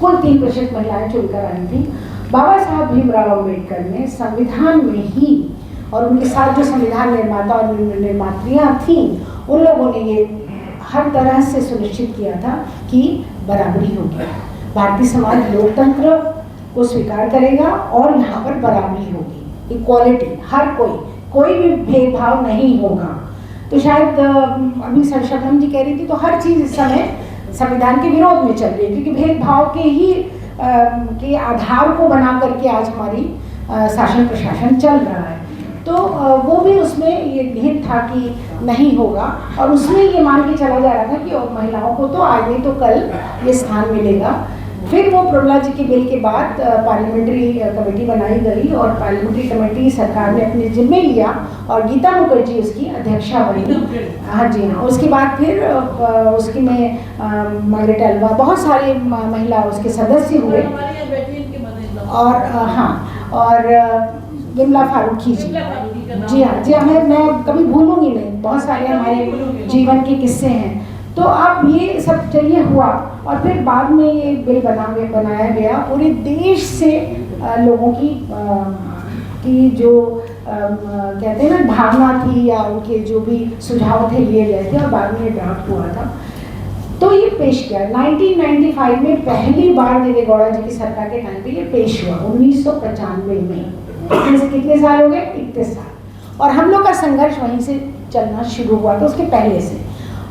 कुल 3% महिलाएं चुनकर आई थी। बाबा साहब भीमराव अम्बेडकर ने संविधान में ही, और उनके साथ जो संविधान निर्माता और निर्मात्रियाँ थीं, उन लोगों ने ये हर तरह से सुनिश्चित किया था कि बराबरी होगी, भारतीय समाज लोकतंत्र को स्वीकार करेगा और यहाँ पर बराबरी होगी, इक्वालिटी, हर कोई भी भेदभाव नहीं होगा। तो शायद अभी शबनम जी कह रही थी, तो हर चीज़ इस समय संविधान के विरोध में चल रही है, क्योंकि भेदभाव के आधार को बना करके आज हमारी शासन प्रशासन चल रहा है। तो वो भी उसमें ये निहित था कि नहीं होगा, और उसमें ये मान के चला जा रहा था कि महिलाओं को तो आज नहीं तो कल ये स्थान मिलेगा। फिर वो प्रमिला जी के बिल के बाद पार्लियामेंट्री कमेटी बनाई गई और पार्लियामेंट्री कमेटी सरकार ने अपने जिम्मे लिया और गीता मुखर्जी उसकी अध्यक्षा बनी। हाँ जी हाँ, उसके बाद फिर उसकी में मार्गरेट अल्वा, बहुत सारे महिला उसके सदस्य हुए। और हाँ, और विमला फारूकी जी, जी हाँ, मैं कभी भूलूंगी नहीं, बहुत सारे हमारे जीवन के किस्से हैं। तो अब ये सब चलिए हुआ, और फिर बाद में ये बिल बनाया गया। पूरे देश से लोगों की जो कहते हैं ना भावना थी या उनके जो भी सुझाव थे लिए गए थे, और बाद में ये ड्राफ्ट हुआ था। तो ये पेश किया 1995 में, पहली बार देवेगौड़ा जी की सरकार के टाइम पे ये पेश हुआ 1995 में। कितने साल हो गए? 31 साल। और हम लोग का संघर्ष वहीं से चलना शुरू हुआ था, उसके पहले से।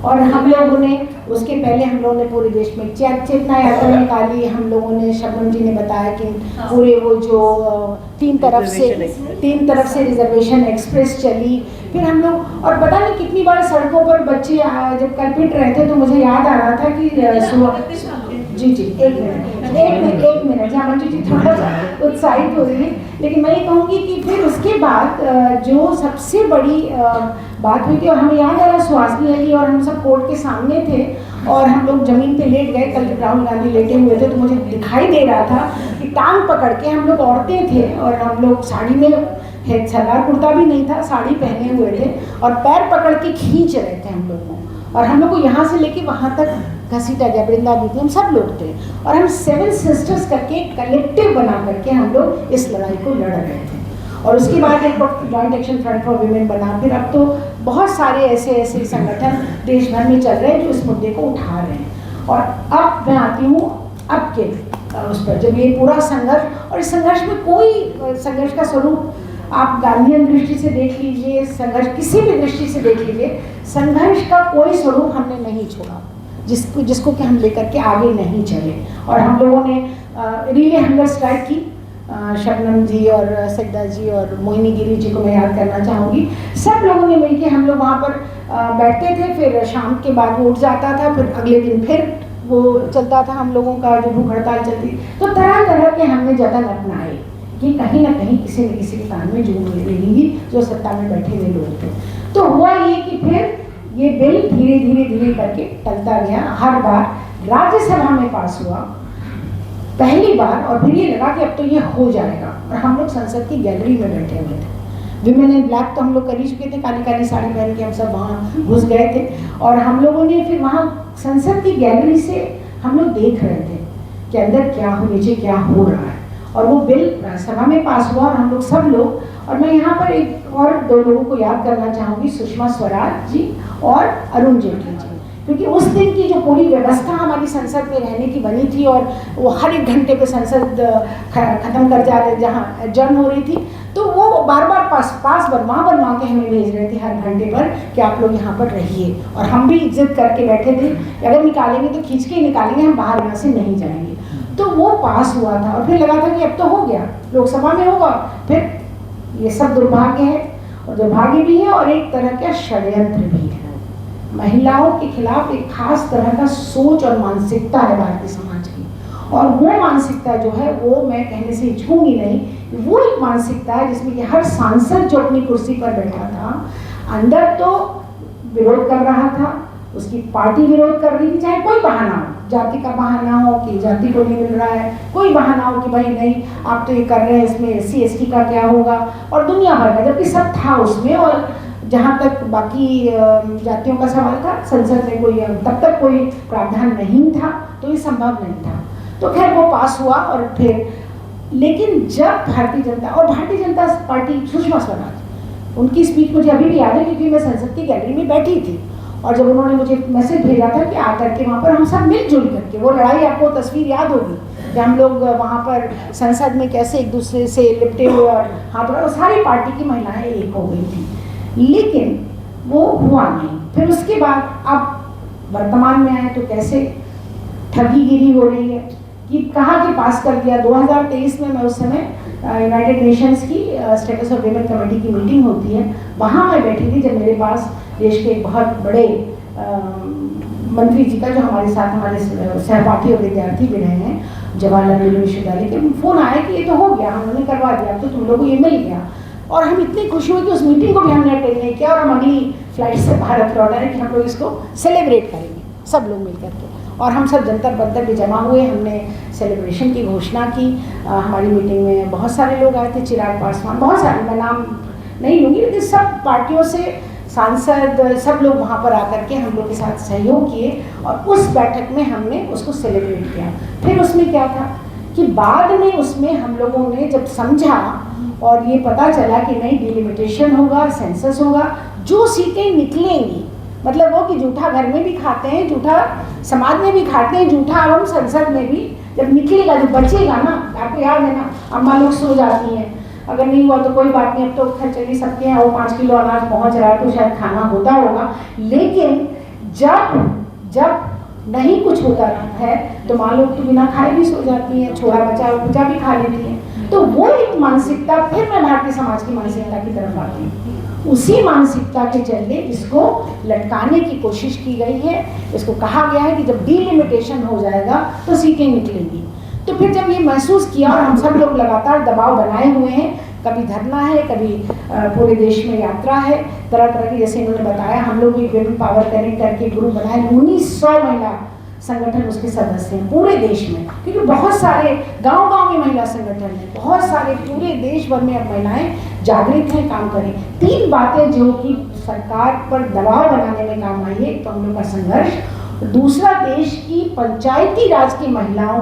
और हम लोगों ने उसके पहले हम लोगों ने पूरे देश में चेतना यात्रा निकाली। हम लोगों ने, शबनम जी ने बताया कि पूरे वो जो तीन तरफ से रिजर्वेशन एक्सप्रेस चली। फिर हम लोग, और पता नहीं कितनी बार सड़कों पर बच्चे जब कल पिट रहे थे, तो मुझे याद आ रहा था कि जी एक मिनट जहाँ मंजू जी थोड़ा सा उत्साहित हो रही है। लेकिन मैं ये कहूँगी कि फिर उसके बाद जो सबसे बड़ी बात हुई थी, और हमें याद आ रहा सुहासिनी अली और हम सब कोर्ट के सामने थे और हम लोग ज़मीन पे लेट गए। कल जब राहुल गांधी लेटे हुए थे तो मुझे दिखाई दे रहा था कि टांग पकड़ के हम लोग औरतें थे, और हम लोग साड़ी में, सलवार कुर्ता भी नहीं था, साड़ी पहने हुए थे, और पैर पकड़ के खींच रहे थे हम लोग को। और हम लोग को यहाँ से लेके वहाँ तक घसीटा गया, वृंदा दीदी, हम सब लोग थे। और हम 7 सिस्टर्स करके कलेक्टिव बना करके हम लोग इस लड़ाई को लड़ रहे थे। और उसके बाद एक joint action front for women बना। फिर अब तो बहुत सारे ऐसे संगठन देश भर में चल रहे हैं जो इस मुद्दे को उठा रहे हैं। और अब मैं आती हूँ अब के उस पर, जब ये पूरा संघर्ष, और इस संघर्ष में कोई संघर्ष का स्वरूप आप गांधीयन दृष्टि से देख लीजिए, संघर्ष किसी भी दृष्टि से देख लीजिए, संघर्ष का कोई स्वरूप हमने नहीं छोड़ा जिसको कि हम लेकर के आगे नहीं चले। और हम लोगों ने रिले हंगर स्ट्राइक की, शबनम जी और सैदा जी और मोहिनी गिरी जी को मैं याद करना चाहूँगी। सब लोगों ने मिलकर हम लोग वहाँ पर बैठते थे, फिर शाम के बाद वो उठ जाता था, फिर अगले दिन फिर वो चलता था हम लोगों का जो भूख हड़ताल चलती। तो तरह तरह के हमने जतन अपनाए कि कहीं ना कहीं किसी न किसी के कान में जून लगेगी जो सत्ता में बैठे हुए लोग थे। तो हुआ ये कि फिर ये बिल धीरे धीरे करके टलता गया। हर बार राज्यसभा में पास हुआ पहली बार, और फिर ये लगा कि अब तो ये हो जाएगा। और हम लोग संसद की गैलरी में बैठे हुए थे, विमेन इन ब्लैक तो हम लोग कर ही चुके थे, काली काली साड़ी पहन के हम सब वहाँ घुस गए थे। और हम लोगों ने फिर वहाँ संसद की गैलरी से हम लोग देख रहे थे कि अंदर क्या हो, नीचे क्या हो रहा है। और वो बिल राज्यसभा में पास हुआ और हम लोग सब लोग, और मैं यहाँ पर एक और दो लोगों को याद करना चाहूँगी, सुषमा स्वराज जी और अरुण जेटली जी, क्योंकि उस दिन की जो पूरी व्यवस्था हमारी संसद में रहने की बनी थी और वो हर एक घंटे पे संसद खत्म कर जा रहे, जहाँ एडजर्न हो रही थी, तो वो बार बार पास बनवा के हमें भेज रहे थे हर घंटे पर कि आप लोग यहाँ पर रहिए। और हम भी इज्जत करके बैठे थे, अगर निकालेंगे तो खींच के ही निकालेंगे, हम बाहर यहाँ से नहीं जाएंगे। तो वो पास हुआ था और फिर लगा था कि अब तो हो गया, लोकसभा में होगा। फिर ये सब दुर्भाग्य है, और दुर्भाग्य भी है और एक तरह का षड्यंत्र भी है। महिलाओं के खिलाफ एक खास तरह का सोच और मानसिकता है भारतीय समाज की, और वो मानसिकता जो है वो मैं कहने से हिचकूंगी नहीं, वो एक मानसिकता है जिसमें कि हर सांसद जो अपनी कुर्सी पर बैठा था अंदर तो विरोध कर रहा था, उसकी पार्टी विरोध कर रही थी, चाहे कोई बहाना हो, जाति का बहाना हो कि जाति को नहीं मिल रहा है, कोई बहाना हो कि भाई नहीं आप तो ये कर रहे हैं, इसमें SC/ST का क्या होगा, और दुनिया भर का, जबकि सब था उसमें। और जहाँ तक बाकी जातियों का सवाल था, संसद में कोई तब तक कोई प्रावधान नहीं था, तो ये संभव नहीं था। तो खैर वो पास हुआ। और फिर लेकिन जब भारतीय जनता पार्टी, सुषमा स्वराज, उनकी स्पीच मुझे अभी भी याद है क्योंकि मैं संसद की गैलरी में बैठी थी, और जब उन्होंने मुझे मैसेज भेजा था कि आकर के वहाँ पर हम सब मिलजुल करके, वो लड़ाई आपको तस्वीर याद होगी कि हम लोग वहाँ पर संसद में कैसे एक दूसरे से लिपटे हुए और हाथ और सारी पार्टी की महिलाएं एक हो गई थी, लेकिन वो हुआ नहीं। फिर उसके बाद अब वर्तमान में आए तो कैसे ठगीगिरी हो रही है कि कहा कि पास कर दिया। 2023 में मैं उस समय यूनाइटेड नेशंस की स्टेटस ऑफ विमेन कमेटी की मीटिंग होती है, वहाँ मैं बैठी थी, जब मेरे पास देश के एक बहुत बड़े मंत्री जी का, जो हमारे साथ हमारे सहपाठी और विद्यार्थी भी रहे हैं जवाहरलाल नेहरू विश्वविद्यालय के, फोन आया कि ये तो हो गया, हमने करवा दिया, तो तुम लोगों को ये मिल गया। और हम इतनी खुश हुए कि उस मीटिंग को भी हमने अटेंड नहीं किया, और हम अगली फ्लाइट से भारत लौट आए कि हम लोग इसको सेलिब्रेट करेंगे सब लोग मिल करके। और हम सब जंतर मंतर भी जमा हुए, हमने सेलिब्रेशन की घोषणा की। हमारी मीटिंग में बहुत सारे लोग आए थे, चिराग पासवान, बहुत सारे, मैं नाम नहीं लूँगी, लेकिन सब पार्टियों से सांसद सब लोग वहाँ पर आकर के हम लोग के साथ सहयोग किए, और उस बैठक में हमने उसको सेलिब्रेट किया। फिर उसमें क्या था कि बाद में उसमें हम लोगों ने जब समझा और ये पता चला कि नहीं, डिलिमिटेशन होगा, सेंसस होगा, जो सीटें निकलेंगी, मतलब वो कि जूठा घर में भी खाते हैं, जूठा समाज में भी खाते हैं, जूठा हम संसद में भी जब निकलेगा, जो बचेगा ना, आपको याद है ना, अम्मा लोग सो जाती हैं, अगर नहीं हुआ तो कोई बात नहीं, अब तो खैर चलिए सबके यहाँ वो 5 किलो अनाज पहुँच रहा है तो शायद खाना होता होगा, लेकिन जब नहीं कुछ होता है तो माँ लोग तो बिना खाए भी सो जाती हैं, छोड़ा बचा भी खा लेती हैं। तो वो एक मानसिकता, फिर मैं भारतीय समाज की मानसिकता की तरफ आती हूँ। उसी मानसिकता के चलते इसको लटकाने की कोशिश की गई है। इसको कहा गया है कि जब डिलिमिटेशन हो जाएगा तो सीटें निकलेंगी। तो फिर जब ये महसूस किया, और हम सब लोग लगातार दबाव बनाए हुए हैं, कभी धरना है, कभी पूरे देश में यात्रा है, तरह तरह की, जैसे इन्होंने बताया, हम लोग भी विमेन पावर कनेक्ट करके ग्रुप बनाए, 1900 महिला संगठन उसके सदस्य हैं पूरे देश में, क्योंकि बहुत सारे गांव-गांव में महिला संगठन हैं, बहुत सारे पूरे देश भर में अब महिलाएं जागृत हैं, काम करें। 3 बातें जो कि सरकार पर दबाव बनाने में काम आई है, एक तो हम लोग का संघर्ष, दूसरा देश की पंचायती राज की महिलाओं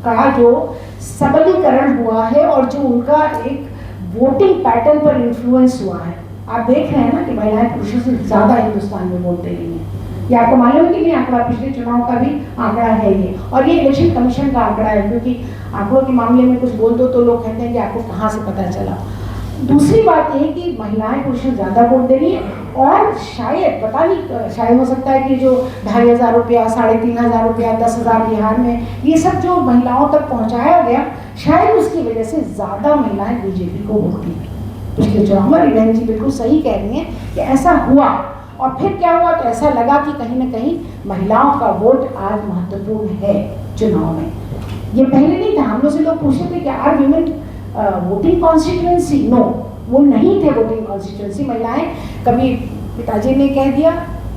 का जो सबलीकरण हुआ है, और जो उनका एक वोटिंग पैटर्न पर इन्फ्लुएंस हुआ है। आप देख रहे हैं ना कि महिलाएं पुरुषों से ज़्यादा हिंदुस्तान में वोट दे रही हैं। ये आपको मालूम है कि नहीं आंकड़ा, पिछले चुनाव का भी आंकड़ा है ये, और ये इलेक्शन कमीशन का आंकड़ा है, क्योंकि आंकड़ों के मामले में कुछ बोल दो तो लोग कहते हैं कि आपको कहाँ से पता चला। दूसरी बात ये कि महिलाएं पुरुषों से ज़्यादा वोट दे रही हैं और शायद पता नहीं, शायद हो सकता है कि जो 2,500 रुपया, 3,500 रुपया, 10,000 बिहार में ये सब जो महिलाओं तक पहुंचाया गया, शायद उसकी वजह से ज़्यादा महिलाएं बीजेपी को वोट दी पिछले चुनाव में। रिवेंज जी बिल्कुल सही कह रही हैं कि ऐसा हुआ। और फिर क्या हुआ, तो ऐसा लगा कि कहीं ना कहीं महिलाओं का वोट आज महत्वपूर्ण है चुनाव में। ये पहले नहीं था। हम लोग से लोग पूछते थे कि are women voting constituency? No, वो नहीं थे वोटिंग कॉन्स्टिट्यूएंसी। महिलाएं कभी पिताजी ने कह दिया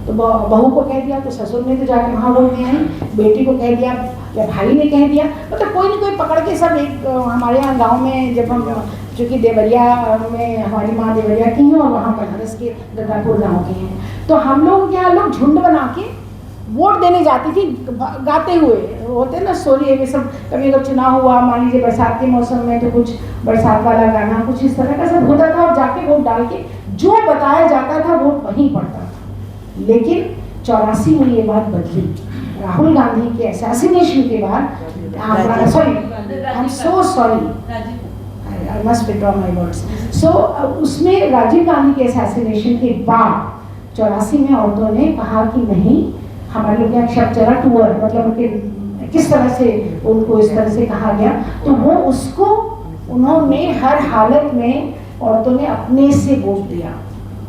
तो बहू को कह दिया, तो ससुर ने तो जाके वहाँ वोट दे आई, बेटी को कह दिया या भाई ने कह दिया, मतलब कोई ना कोई पकड़ के सब एक। हमारे यहाँ गांव में जब हम, चूँकि देवरिया में हमारी माँ देवरिया की हैं और वहाँ बनारस के गंगापुर गाँव के हैं, तो हम लोग यहाँ लोग झुंड बना के वोट देने जाती थी गाते हुए। होते ना सोरी ये सब, कभी अगर चुनाव हुआ मान लीजिए बरसात के मौसम में तो कुछ बरसात वाला गाना, कुछ इस तरह का सब होता था और जाके वोट डाल के जो बताया जाता था वोट वहीं पड़ता था। लेकिन 84 में ये बात बदली। राहुल गांधी के असैसिनेशन के बाद, sorry I am so sorry, I must withdraw my words. So उसमें राजीव गांधी के असैसिनेशन के बाद 84 में औरतों ने कहा कि नहीं, हमारे लोग यहाँ शब्द चला टूअर, मतलब उनके किस तरह से उनको इस तरह से कहा गया, तो वो उसको उन्होंने हर हालत में औरतों ने अपने से वोट दिया।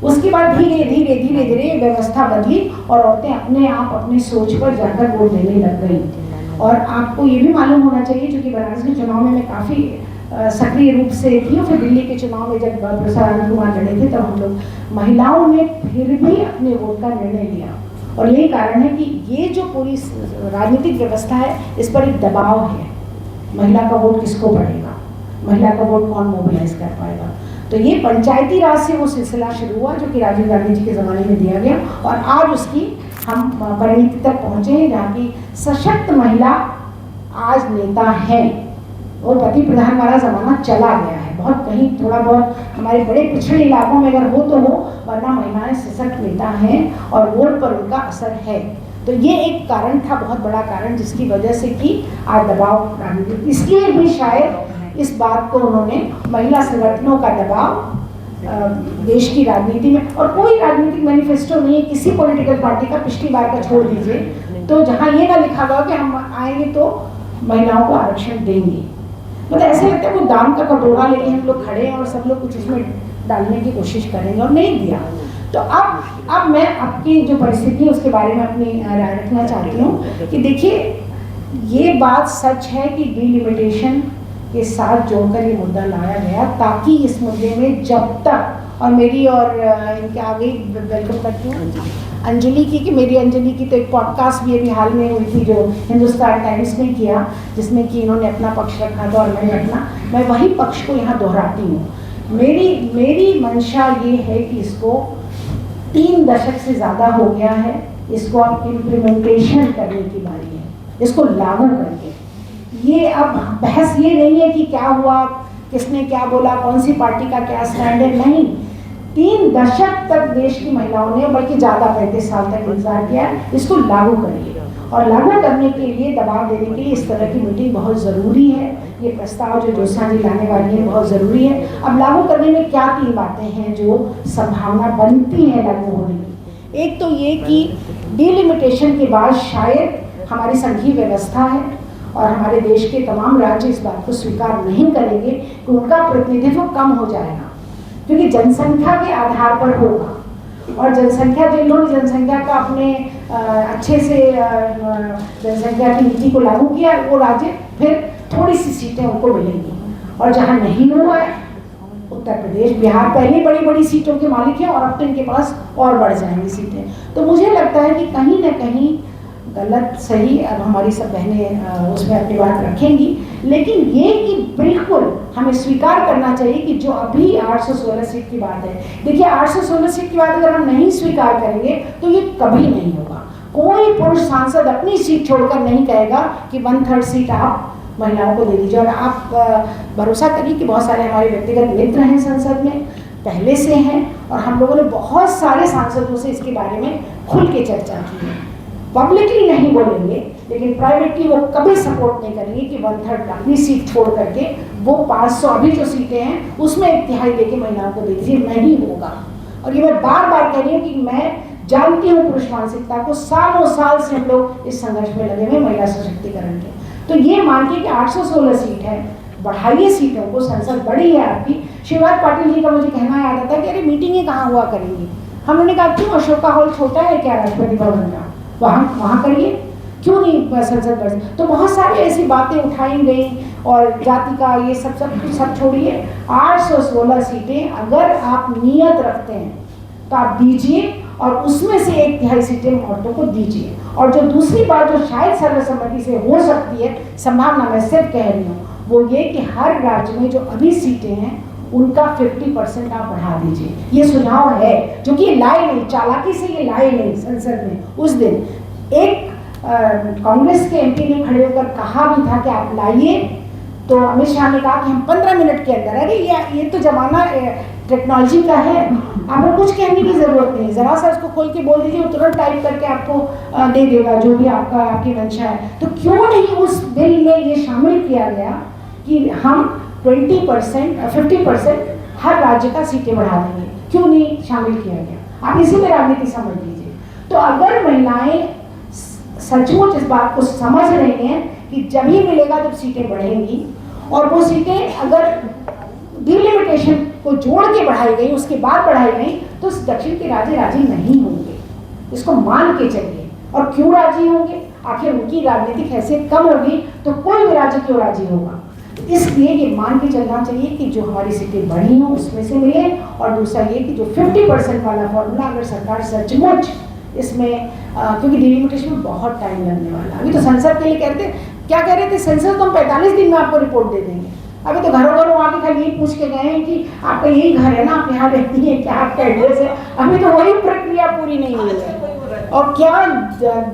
उसके बाद धीरे धीरे धीरे धीरे व्यवस्था बदली और औरतें अपने आप अपनी सोच पर जाकर वोट देने लग गई। और आपको ये भी मालूम होना चाहिए, क्योंकि बनारस के चुनाव में मैं काफ़ी सक्रिय रूप से थी, और फिर दिल्ली के चुनाव में जब प्रोफेसर आनंद कुमार लड़े थे तब हम लोग महिलाओं ने फिर भी अपने वोट का निर्णय लिया। और यही कारण है कि ये जो पूरी राजनीतिक व्यवस्था है, इस पर एक दबाव है, महिला का वोट किसको पड़ेगा, महिला का वोट कौन मोबिलाइज कर पाएगा। तो ये पंचायती राज से वो सिलसिला शुरू हुआ जो कि राजीव गांधी जी के ज़माने में दिया गया, और आज उसकी हम परिणति तक पहुँचे हैं जहाँ की सशक्त महिला आज नेता है। और पति प्रधान वाला ज़माना चला गया है, बहुत कहीं थोड़ा बहुत हमारे बड़े पिछड़े इलाकों में अगर हो तो हो, वरना महिलाएं सशक्त नेता हैं और वोट पर उनका असर है। तो ये एक कारण था, बहुत बड़ा कारण, जिसकी वजह से कि आज दबाव राजनीतिक, इसलिए भी शायद इस बात को उन्होंने महिला संगठनों का दबाव देश की राजनीति में, और कोई राजनीतिक मैनिफेस्टो नहीं है किसी पॉलिटिकल पार्टी का, पिछली बार का छोड़ दीजिए, तो जहाँ ये ना लिखा गया कि हम आएंगे तो महिलाओं को आरक्षण देंगे। मतलब ऐसे लगता है वो दान का कटोरा लेके हम लोग खड़े हैं और सब लोग कुछ इसमें डालने की कोशिश करेंगे, और नहीं दिया। तो अब मैं आपकी जो परिस्थिति है उसके बारे में अपनी राय रखना चाहती हूँ कि देखिए, ये बात सच है कि डिलिमिटेशन के साथ जोड़कर ये मुद्दा लाया गया, ताकि इस मुद्दे में जब तक, और मेरी और इनके आगे वेलकम करती हूँ अंजलि की, कि मेरी अंजलि की तो एक पॉडकास्ट भी अभी हाल में हुई थी जो हिंदुस्तान टाइम्स ने किया, जिसमें कि इन्होंने अपना पक्ष रखा था और मैं वही पक्ष को यहाँ दोहराती हूँ। मेरी मंशा ये है कि इसको 3 दशक से ज़्यादा हो गया है, इसको अब इम्प्लीमेंटेशन करने की बारी है, इसको लागू करके। ये अब बहस ये नहीं है कि क्या हुआ, किसने क्या बोला, कौन सी पार्टी का क्या स्टैंड है, नहीं। 3 दशक तक देश की महिलाओं ने, बल्कि ज़्यादा 35 साल तक इंतजार किया, इसको लागू करिए। और लागू करने के लिए, दबाव देने के लिए इस तरह की मीटिंग बहुत ज़रूरी है। ये प्रस्ताव जो ज्योत्सना जी लाने वाली है बहुत ज़रूरी है। अब लागू करने में क्या 3 बातें हैं जो संभावना बनती है लागू होने की। एक तो ये कि डिलिमिटेशन के बाद शायद हमारी संघीय व्यवस्था है और हमारे देश के तमाम राज्य इस बात को स्वीकार नहीं करेंगे कि उनका प्रतिनिधित्व कम हो जाएगा, क्योंकि जनसंख्या के आधार पर होगा। और जनसंख्या, जिन्होंने जनसंख्या का अपने अच्छे से जनसंख्या की नीति को लागू किया, वो राज्य फिर थोड़ी सी सीटें उनको मिलेंगी। और जहाँ नहीं हुआ है, उत्तर प्रदेश, बिहार पहले बड़ी बड़ी सीटों के मालिक हैं और अब तो इनके पास और बढ़ जाएंगी सीटें। तो मुझे लगता है कि कहीं ना कहीं गलत सही, अब हमारी सब बहनें उसमें अपनी बात रखेंगी, लेकिन ये कि बिल्कुल हमें स्वीकार करना चाहिए कि जो अभी 816 सीट की बात है, देखिए 816 सीट की बात अगर हम नहीं स्वीकार करेंगे तो ये कभी नहीं होगा। कोई पुरुष सांसद अपनी सीट छोड़कर नहीं कहेगा कि 1/3 सीट आप महिलाओं को दे दीजिए। और आप भरोसा करिए कि बहुत सारे हमारे व्यक्तिगत मित्र हैं संसद में, पहले से हैं, और हम लोगों ने बहुत सारे सांसदों से इसके बारे में खुल के चर्चा की है। पब्लिकली नहीं बोलेंगे, लेकिन प्राइवेटली वो कभी सपोर्ट नहीं करेंगे कि 1/3 अपनी सीट छोड़ करके वो 500 अभी जो सीटें हैं उसमें 1/3 देके महिलाओं को दे दीजिए, नहीं होगा। और ये मैं बार बार कह रही हूँ कि मैं जानती हूँ पुरुष मानसिकता को, सालों साल से हम लोग इस संघर्ष में लगे हुए महिला सशक्तिकरण के। तो ये मान के कि 816 सीट है, बढ़ाइए सीटों को, संसद बड़ी है आपकी। शिवराज पाटिल जी का मुझे कहना याद आता है कि अरे मीटिंगें कहाँ हुआ करेंगी। हमने कहा क्यों, अशोका हॉल छोटा है क्या राष्ट्रपति भवन का, वहाँ करिए, क्यों नहीं संसद बढ़। तो बहुत सारी ऐसी बातें उठाई गई और जाति का ये सब छोड़िए। 816 सीटें अगर आप नियत रखते हैं तो आप दीजिए और उसमें से 1/3 सीटें औरतों को दीजिए। और जो दूसरी बात जो शायद सर्वसम्मति से हो सकती है, संभावना मैं सिर्फ कह रही हूँ, वो ये कि हर राज्य में जो अभी सीटें हैं उनका 50% आप बढ़ा दीजिए। ये सुझाव है जो कि लाए नहीं, चालाकी से ये लाए नहीं संसद में। उस दिन एक कांग्रेस के एमपी ने खड़े होकर कहा भी था कि आप लाइए, तो अमित शाह ने कहा कि हम 15 मिनट के अंदर, अरे ये तो जमाना टेक्नोलॉजी का है, आपको कुछ कहने की जरूरत नहीं, जरा सा उसको खोल के बोल दीजिए, वो तुरंत टाइप करके आपको दे देगा जो भी आपकी मंशा है। तो क्यों नहीं उस बिल में ये शामिल किया गया कि हम 50% हर राज्य का सीटें बढ़ा देंगे, क्यों नहीं शामिल किया गया? आप इसी में राजनीति समझ लीजिए। तो अगर महिलाएं सचमुच इस बात को समझ रही हैं कि जब ही मिलेगा जब सीटें बढ़ेंगी, और वो सीटें अगर डिलिमिटेशन को जोड़ के बढ़ाई गई, उसके बाद बढ़ाई गई, तो दक्षिण के राज्य राजी नहीं होंगे, इसको मान के चलिए। और क्यों राजी होंगे? आखिर उनकी राजनीतिक हैसियत कम होगी तो कोई भी राज्य क्यों राजी होगा? इसलिए ये मान के चलना चाहिए कि जो हमारी सीटें बढ़ी हों उसमें से मिले। और दूसरा ये कि जो 50% वाला फॉर्मूला अगर सरकार सचमुच इसमें क्योंकि डिलिमिटेशन में बहुत टाइम लगने वाला, अभी तो संसद के लिए क्या कह रहे थे, संसद तो हम 45 दिन में आपको रिपोर्ट दे देंगे। अभी तो घरों घरों आके खाली यही पूछ के गए हैं कि आपका यही घर है ना, आप यहाँ रहती हैं क्या, आपका एड्रेस है। अभी तो वही प्रक्रिया पूरी नहीं हुई है। और क्या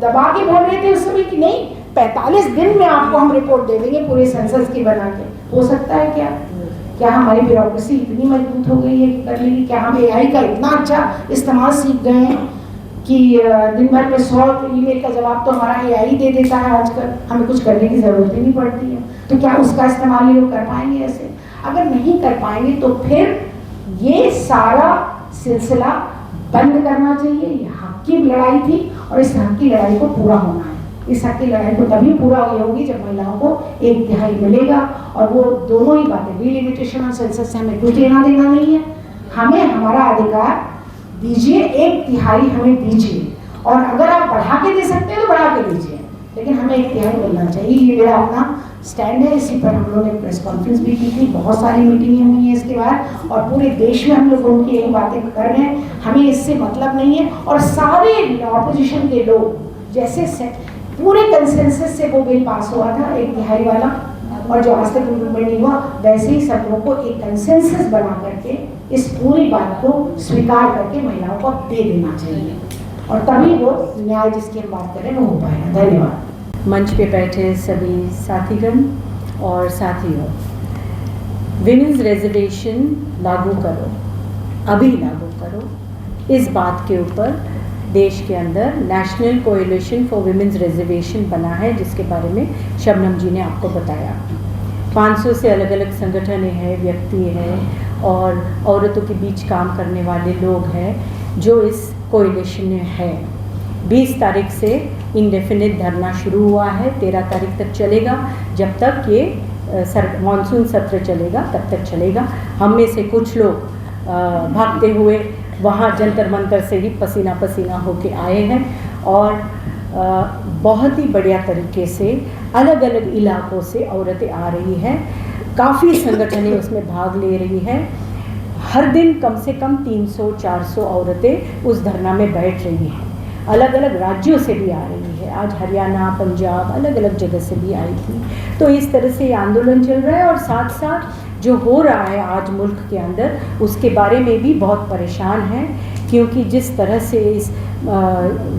दबा के बोल रहे थे उस समय कि नहीं 45 दिन में आपको हम रिपोर्ट दे देंगे पूरे सेंसस की बना के। हो सकता है क्या हमारी ब्यूरोक्रेसी इतनी मजबूत हो गई है कि कर लेगी? क्या हम AI का इतना अच्छा इस्तेमाल सीख गए हैं कि दिन भर में 100 ईमेल का जवाब तो हमारा AI दे देता है आजकल, हमें कुछ करने की ज़रूरत ही नहीं पड़ती है। तो क्या उसका इस्तेमाल ये लोग कर पाएंगे ऐसे? अगर नहीं कर पाएंगे तो फिर ये सारा सिलसिला बंद करना चाहिए। ये हक की लड़ाई थी और इस हक की लड़ाई को पूरा होना है। इस हक की लड़ाई को तभी पूरा होगी जब महिलाओं को 1/3 मिलेगा। और वो दोनों ही बातें, डिलिमिटेशन और सेंसस से हमें कुछ लेना देना नहीं है। हमें हमारा अधिकार दीजिए, 1/3 हमें दीजिए। और अगर आप बढ़ा के दे सकते हैं तो बढ़ा के दीजिए, लेकिन हमें 1/3 मिलना चाहिए। ये मेरा अपना स्टैंड है। इसी पर हम लोगों ने प्रेस कॉन्फ्रेंस भी की थी, बहुत सारी मीटिंगें हुई हैं इसके बाद, और पूरे देश में हम लोग उनकी यही बातें कर रहे हैं। हमें इससे मतलब नहीं है। और सारे ऑपोजिशन के लोग जैसे पूरे कंसेंसस से वो बिल पास हुआ था 1/3 वाला, और जो आज तक इम्प्लीमेंट नहीं हुआ, वैसे ही सब लोगों को एक कंसेंसस बना करके इस पूरी बात को स्वीकार करके महिलाओं को दे देना चाहिए, और तभी वो न्याय जिसकी हम बात करें वो हो पाएगा। धन्यवाद। मंच पे बैठे सभी साथीगण और साथियों, विमेंस रिजर्वेशन लागू करो, अभी लागू करो, इस बात के ऊपर देश के अंदर national coalition for women's reservation बना है, जिसके बारे में शबनम जी ने आपको बताया। 500 से अलग अलग संगठन हैं, व्यक्ति हैं और औरतों के बीच काम करने वाले लोग हैं जो इस कोएलिशन में है। 20 तारीख से इंडेफिनिट धरना शुरू हुआ है, 13 तारीख तक चलेगा। जब तक ये मानसून सत्र चलेगा तब तक चलेगा। हम में से कुछ लोग भागते हुए वहाँ जंतर मंतर से ही पसीना पसीना होके आए हैं, और बहुत ही बढ़िया तरीके से अलग अलग इलाकों से औरतें आ रही हैं। काफ़ी संगठनें उसमें भाग ले रही हैं। हर दिन कम से कम 300-400 औरतें उस धरना में बैठ रही हैं। अलग अलग राज्यों से भी आ रही है, आज हरियाणा, पंजाब, अलग अलग जगह से भी आई थी। तो इस तरह से ये आंदोलन चल रहा है, और साथ साथ जो हो रहा है आज मुल्क के अंदर उसके बारे में भी बहुत परेशान हैं, क्योंकि जिस तरह से इस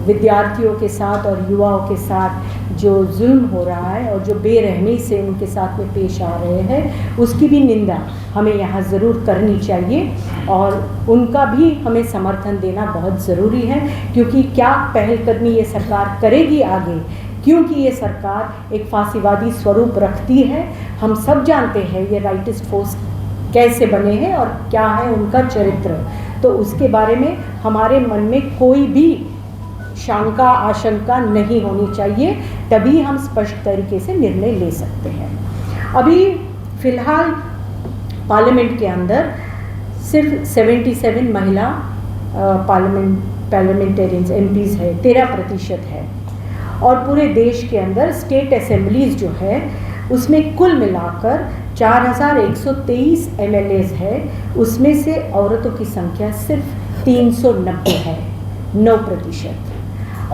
विद्यार्थियों के साथ और युवाओं के साथ जो जुल्म हो रहा है और जो बेरहमी से उनके साथ में पेश आ रहे हैं, उसकी भी निंदा हमें यहाँ ज़रूर करनी चाहिए, और उनका भी हमें समर्थन देना बहुत ज़रूरी है। क्योंकि क्या पहलकदमी ये सरकार करेगी आगे क्योंकि ये सरकार एक फासीवादी स्वरूप रखती है। हम सब जानते हैं ये राइटिस्ट फोर्स कैसे बने हैं और क्या है उनका चरित्र, तो उसके बारे में हमारे मन में कोई भी शंका आशंका नहीं होनी चाहिए, तभी हम स्पष्ट तरीके से निर्णय ले सकते हैं। अभी फ़िलहाल पार्लियामेंट के अंदर सिर्फ 77 महिला पार्लियामेंटेरियंस MPs है, 13% है, और पूरे देश के अंदर स्टेट असेंबलीज जो है उसमें कुल मिलाकर 4123 MLAs है, उसमें से औरतों की संख्या सिर्फ 390 है, 9%।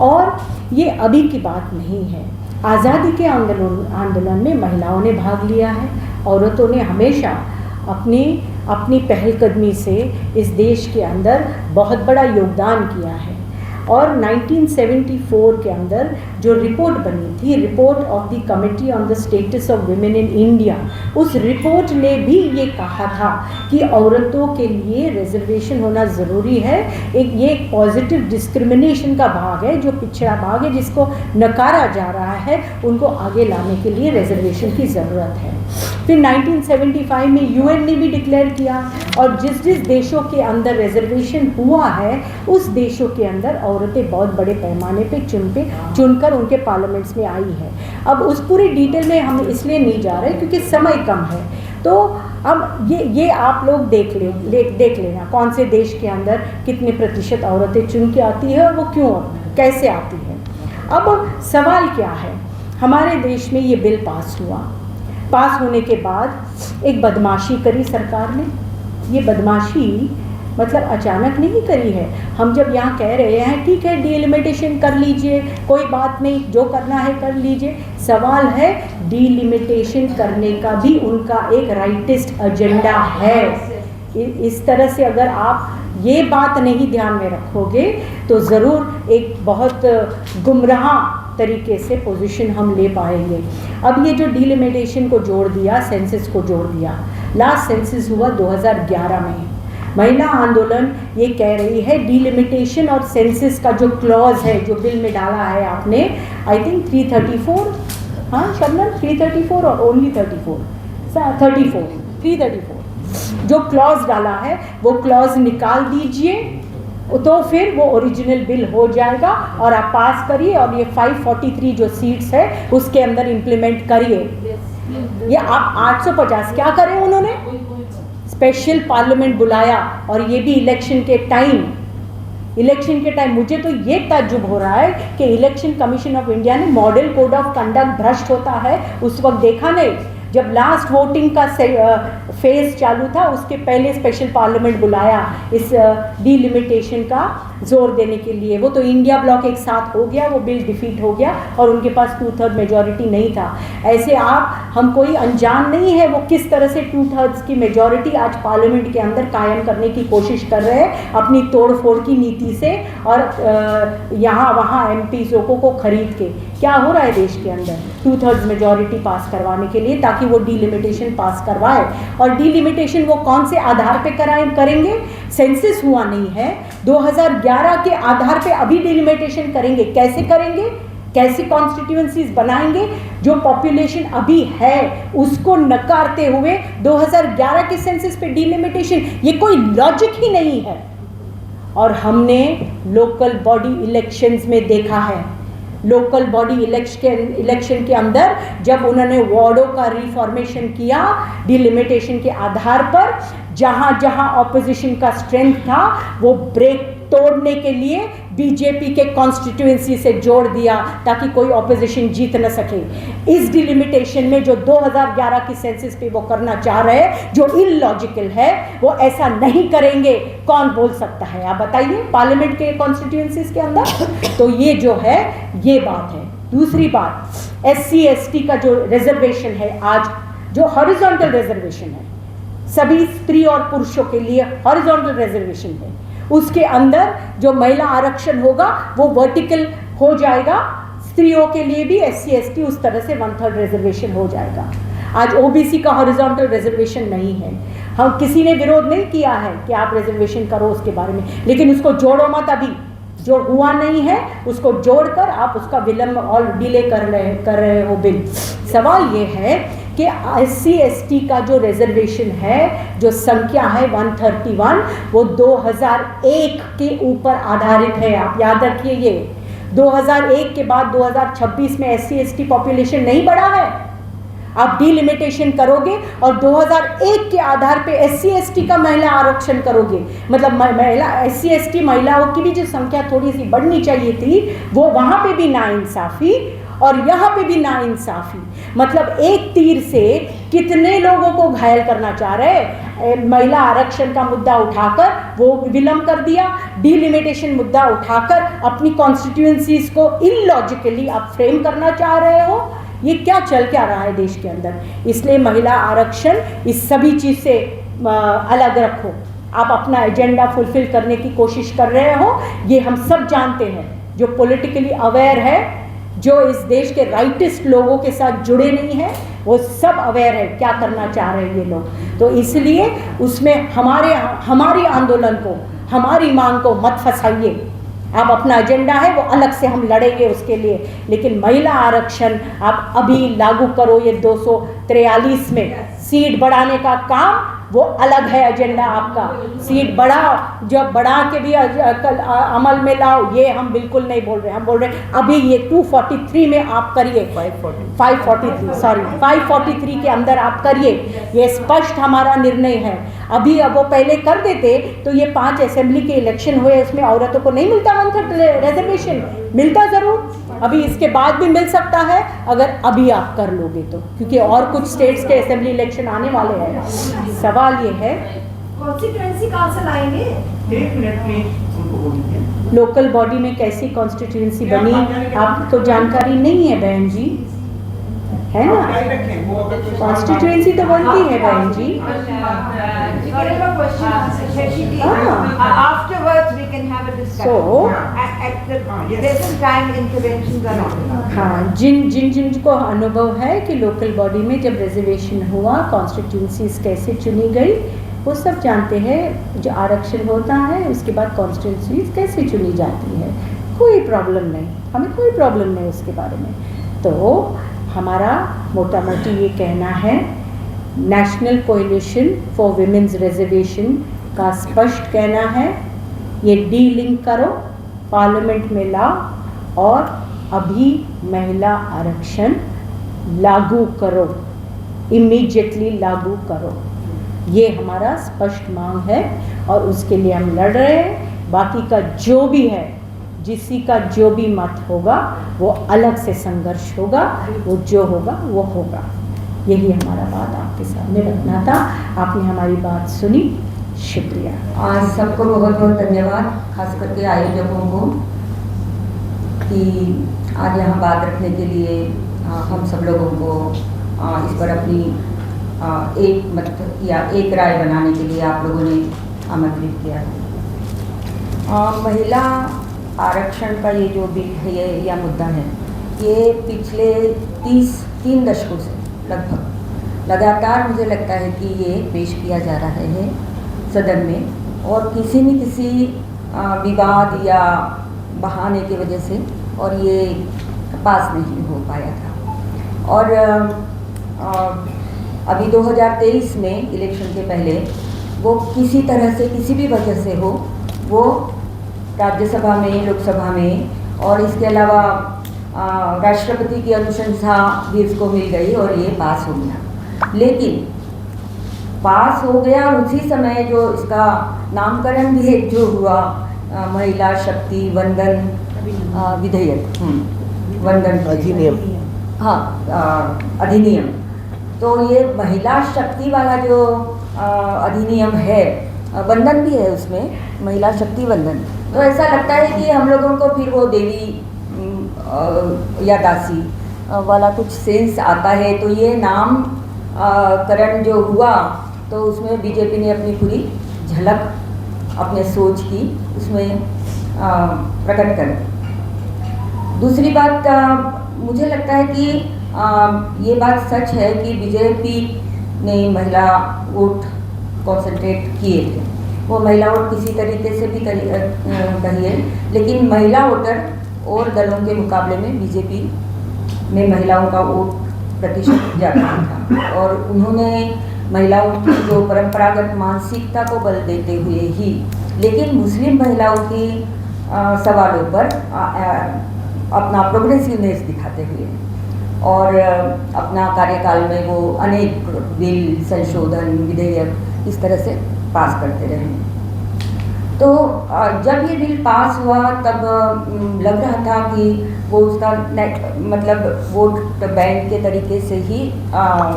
और ये अभी की बात नहीं है, आज़ादी के आंदोलन में महिलाओं ने भाग लिया है, औरतों ने हमेशा अपनी पहलकदमी से इस देश के अंदर बहुत बड़ा योगदान किया है। और 1974 के अंदर जो रिपोर्ट बनी थी, report of the committee on the status of women in India, उस रिपोर्ट ने भी ये कहा था कि औरतों के लिए रिजर्वेशन होना ज़रूरी है। ये एक पॉजिटिव डिस्क्रिमिनेशन का भाग है, जो पिछड़ा भाग है जिसको नकारा जा रहा है, उनको आगे लाने के लिए रिजर्वेशन की ज़रूरत है। फिर 1975 में UN ने भी डिक्लेयर किया, और जिस जिस देशों के अंदर रिजर्वेशन हुआ है उस देशों के अंदर औरतें बहुत बड़े पैमाने पे चुनकर उनके पार्लियामेंट्स में आई है। अब उस पूरी डिटेल में हम इसलिए नहीं जा रहे क्योंकि समय कम है, तो अब ये आप लोग देख लेना कौन से देश के अंदर कितने प्रतिशत औरतें चुन के आती है और वो क्यों कैसे आती है। अब सवाल क्या है, हमारे देश में ये बिल पास हुआ, पास होने के बाद एक बदमाशी करी सरकार ने। ये बदमाशी मतलब अचानक नहीं करी है। हम जब यहाँ कह रहे हैं ठीक है डीलिमिटेशन कर लीजिए, कोई बात नहीं, जो करना है कर लीजिए, सवाल है डीलिमिटेशन करने का भी उनका एक राइटिस्ट एजेंडा है। इस तरह से अगर आप ये बात नहीं ध्यान में रखोगे तो ज़रूर एक बहुत गुमराह तरीके से पोजीशन हम ले पाएंगे। अब ये जो डीलिमिटेशन को जोड़ दिया, सेंसस को जोड़ दिया, लास्ट सेंसस हुआ 2011 में। महिला आंदोलन ये कह रही है डीलिमिटेशन और सेंसस का जो क्लॉज है जो बिल में डाला है आपने, आई थिंक 334, हाँ शबनम 334 और ओनली 334 जो क्लॉज डाला है वो क्लॉज निकाल दीजिए, तो फिर वो ओरिजिनल बिल हो जाएगा और आप पास करिए और ये 543 जो सीट्स है उसके अंदर इम्प्लीमेंट करिए। ये आप 850 क्या करें, उन्होंने स्पेशल पार्लियामेंट बुलाया और ये भी इलेक्शन के टाइम मुझे तो ये ताज्जुब हो रहा है कि इलेक्शन कमीशन ऑफ इंडिया ने मॉडल कोड ऑफ कंडक्ट भ्रष्ट होता है उस वक्त देखा नहीं, जब लास्ट वोटिंग का फेज चालू था उसके पहले स्पेशल पार्लियामेंट बुलाया इस डीलिमिटेशन का जोर देने के लिए। वो तो इंडिया ब्लॉक एक साथ हो गया, वो बिल डिफीट हो गया और उनके पास 2/3 मेजॉरिटी नहीं था। ऐसे हम कोई अनजान नहीं है वो किस तरह से 2/3 की मेजॉरिटी आज पार्लियामेंट के अंदर कायम करने की कोशिश कर रहे हैं अपनी तोड़ फोड़ की नीति से और यहाँ वहाँ MPs को खरीद के। क्या हो रहा है देश के अंदर 2/3 मेजॉरिटी पास करवाने के लिए ताकि वो डीलिमिटेशन पास करवाए, और डीलिमिटेशन वो कौन से आधार पे करेंगे, सेंसस हुआ नहीं है, 2011 के आधार पे अभी डीलिमिटेशन करेंगे। कैसे करेंगे, कैसी कॉन्स्टिट्यूएंसीज बनाएंगे, जो पॉपुलेशन अभी है उसको नकारते हुए 2011 के सेंसस पे डीलिमिटेशन, ये कोई लॉजिक ही नहीं है। और हमने लोकल बॉडी इलेक्शंस में देखा है, लोकल बॉडी इलेक्शन के अंदर जब उन्होंने वार्डों का रिफॉर्मेशन किया डिलिमिटेशन के आधार पर, जहां जहां ऑपोजिशन का स्ट्रेंथ था वो ब्रेक तोड़ने के लिए बीजेपी के कॉन्स्टिट्यूएंसी से जोड़ दिया ताकि कोई ऑपोजिशन जीत न सके। इस डिलिमिटेशन में जो 2011 की सेंसस पे वो करना चाह रहे हैं जो इलॉजिकल है, वो ऐसा नहीं करेंगे। कौन बोल सकता है, आप बताइए, पार्लियामेंट के कॉन्स्टिट्यूएंसीज के अंदर। तो ये जो है ये बात है। दूसरी बात, SC/ST का जो रिजर्वेशन है आज, जो हॉरिजॉन्टल रिजर्वेशन है, सभी स्त्री और पुरुषों के लिए हॉरिजॉन्टल रिजर्वेशन है, उसके अंदर जो महिला आरक्षण होगा वो वर्टिकल हो जाएगा, स्त्रियों के लिए भी SC/ST उस तरह से 1/3 रिजर्वेशन हो जाएगा। आज OBC का हॉरिजॉन्टल रिजर्वेशन नहीं है। हम किसी ने विरोध नहीं किया है कि आप रिजर्वेशन करो उसके बारे में, लेकिन उसको जोड़ो मत, अभी जो हुआ नहीं है उसको जोड़कर आप उसका विलंब और डिले कर रहे हो बिल। सवाल ये है कि SC/ST का जो रिजर्वेशन है, जो संख्या है 131, वो 2001 के ऊपर आधारित है। आप याद रखिए, ये 2001 के बाद 2026 में SC/ST पॉपुलेशन नहीं बढ़ा है। आप डिलिमिटेशन करोगे और 2001 के आधार पे SC/ST का महिला आरक्षण करोगे, मतलब महिला SC/ST महिलाओं की भी जो संख्या थोड़ी सी बढ़नी चाहिए थी, वो वहाँ पे भी नाइंसाफ़ी और यहाँ पे भी नाइंसाफ़ी। मतलब एक तीर से कितने लोगों को घायल करना चाह रहे हैं। महिला आरक्षण का मुद्दा उठाकर वो विलंब कर दिया, डिलिमिटेशन मुद्दा उठाकर अपनी कॉन्स्टिट्यूएंसीज को इलॉजिकली आप फ्रेम करना चाह रहे हो। ये क्या चल क्या रहा है देश के अंदर। इसलिए महिला आरक्षण इस सभी चीज़ से अलग रखो। आप अपना एजेंडा फुलफिल करने की कोशिश कर रहे हो, ये हम सब जानते हैं। जो पॉलिटिकली अवेयर है, जो इस देश के राइटिस्ट लोगों के साथ जुड़े नहीं हैं, वो सब अवेयर है क्या करना चाह रहे हैं ये लोग। तो इसलिए उसमें हमारी आंदोलन को, हमारी मांग को मत फंसाइए। आप अपना एजेंडा है वो अलग से हम लड़ेंगे उसके लिए, लेकिन महिला आरक्षण आप अभी लागू करो। ये 243 में सीट बढ़ाने का काम वो अलग है एजेंडा आपका। सीट बढ़ाओ, जब बढ़ा के भी अमल में लाओ, ये हम बिल्कुल नहीं बोल रहे। हम बोल रहे अभी ये 243 में आप करिए, 543 के अंदर आप करिए। ये स्पष्ट हमारा निर्णय है। अभी अब वो पहले कर देते तो ये 5 असेंबली के इलेक्शन हुए, उसमें औरतों को नहीं मिलता 1/3 रिजर्वेशन, मिलता ज़रूर। अभी इसके बाद भी मिल सकता है अगर अभी आप कर लोगे तो, क्योंकि और कुछ स्टेट्स के असेंबली इलेक्शन आने वाले हैं। सवाल ये है कॉन्स्टिट्यूएंसी कहाँ से लाएंगे? एक मिनट में लोकल बॉडी में कैसी कॉन्स्टिट्यूएंसी बनी आपको जानकारी नहीं है बहन जी, है ना। कॉन्स्टिट्यूएंसी तो बनती है बहन जी। Afterwards we can have a discussion. So, at the present time interventions are not. हाँ, जिनको अनुभव है कि लोकल बॉडी में जब रिजर्वेशन हुआ, कॉन्स्टिट्यूएंसीज कैसे चुनी गई, वो सब जानते हैं। जो आरक्षण होता है उसके बाद कॉन्स्टिट्यूएंसीज कैसे चुनी जाती है, कोई प्रॉब्लम नहीं, हमें कोई प्रॉब्लम नहीं उसके बारे में। तो हमारा मोटा मोटी ये कहना है, national coalition for women's reservation का स्पष्ट कहना है, ये डीलिंक करो, पार्लियामेंट में लाओ और अभी महिला आरक्षण लागू करो, इमीडिएटली लागू करो। ये हमारा स्पष्ट मांग है और उसके लिए हम लड़ रहे हैं। बाकी का जो भी है, जिसी का जो भी मत होगा वो अलग से संघर्ष होगा, वो जो होगा वो होगा। यही हमारा बात आपके सामने रखना था। आपने हमारी बात सुनी, शुक्रिया। आज सबको बहुत बहुत धन्यवाद, खास करके आयोजकों को कि आज यहाँ बात रखने के लिए हम सब लोगों को इस पर अपनी एक मत या एक राय बनाने के लिए आप लोगों ने आमंत्रित किया। महिला आरक्षण का ये जो बिल है, ये या मुद्दा है, ये पिछले 3 दशकों से लगभग लगातार मुझे लगता है कि ये पेश किया जा रहा है सदन में, और किसी न किसी विवाद या बहाने की वजह से और ये पास नहीं हो पाया था। और अभी 2023 में इलेक्शन के पहले वो किसी तरह से, किसी भी वजह से हो, वो राज्यसभा में, लोकसभा में और इसके अलावा राष्ट्रपति की अनुशंसा भी इसको मिल गई और ये पास हो गया। लेकिन पास हो गया और उसी समय जो इसका नामकरण भी एक जो हुआ, महिला शक्ति वंदन विधेयक, वंदन अधिनियम, हाँ अधिनियम। तो ये महिला शक्ति वाला जो अधिनियम है, वंदन भी है उसमें, महिला शक्ति वंदन। तो ऐसा लगता है कि हम लोगों को फिर वो देवी या दासी वाला कुछ सेंस आता है। तो ये नामकरण जो हुआ तो उसमें बीजेपी ने अपनी पूरी झलक अपने सोच की उसमें प्रकट कर। दूसरी बात, मुझे लगता है कि ये बात सच है कि बीजेपी ने महिला वोट कॉन्सेंट्रेट किए थे, वो महिला वोट किसी तरीके से भी कहिए, लेकिन महिला वोटर और दलों के मुकाबले में बीजेपी में महिलाओं का वोट प्रतिशत ज़्यादा था और उन्होंने महिलाओं की जो परंपरागत मानसिकता को बल देते हुए ही, लेकिन मुस्लिम महिलाओं की सवालों पर अपना प्रोग्रेसिवनेस दिखाते हुए और अपना कार्यकाल में वो अनेक बिल, संशोधन, विधेयक इस तरह से पास करते रहे। तो जब ये बिल पास हुआ तब लग रहा था कि वो उसका मतलब वोट बैंक के तरीके से ही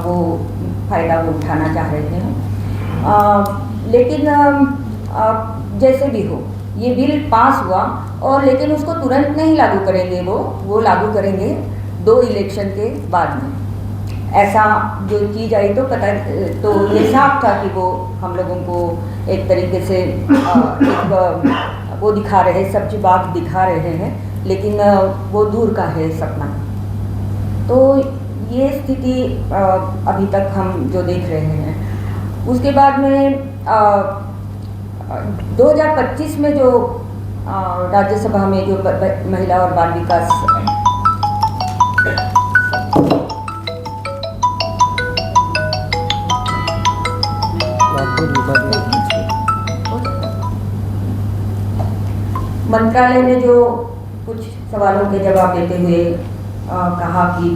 वो फ़ायदा उठाना चाह रहे हैं। लेकिन जैसे भी हो ये बिल पास हुआ और लेकिन उसको तुरंत नहीं लागू करेंगे, वो लागू करेंगे 2 इलेक्शन के बाद में। ऐसा जो चीज़ आई तो पता तो ये साफ था कि वो हम लोगों को एक तरीके से वो दिखा रहे, सब्जी बाग दिखा रहे हैं, लेकिन वो दूर का है सपना। तो ये स्थिति अभी तक हम जो देख रहे हैं। उसके बाद में 2025 में जो राज्यसभा में जो महिला और बाल विकास मंत्रालय ने जो कुछ सवालों के जवाब देते हुए कहा कि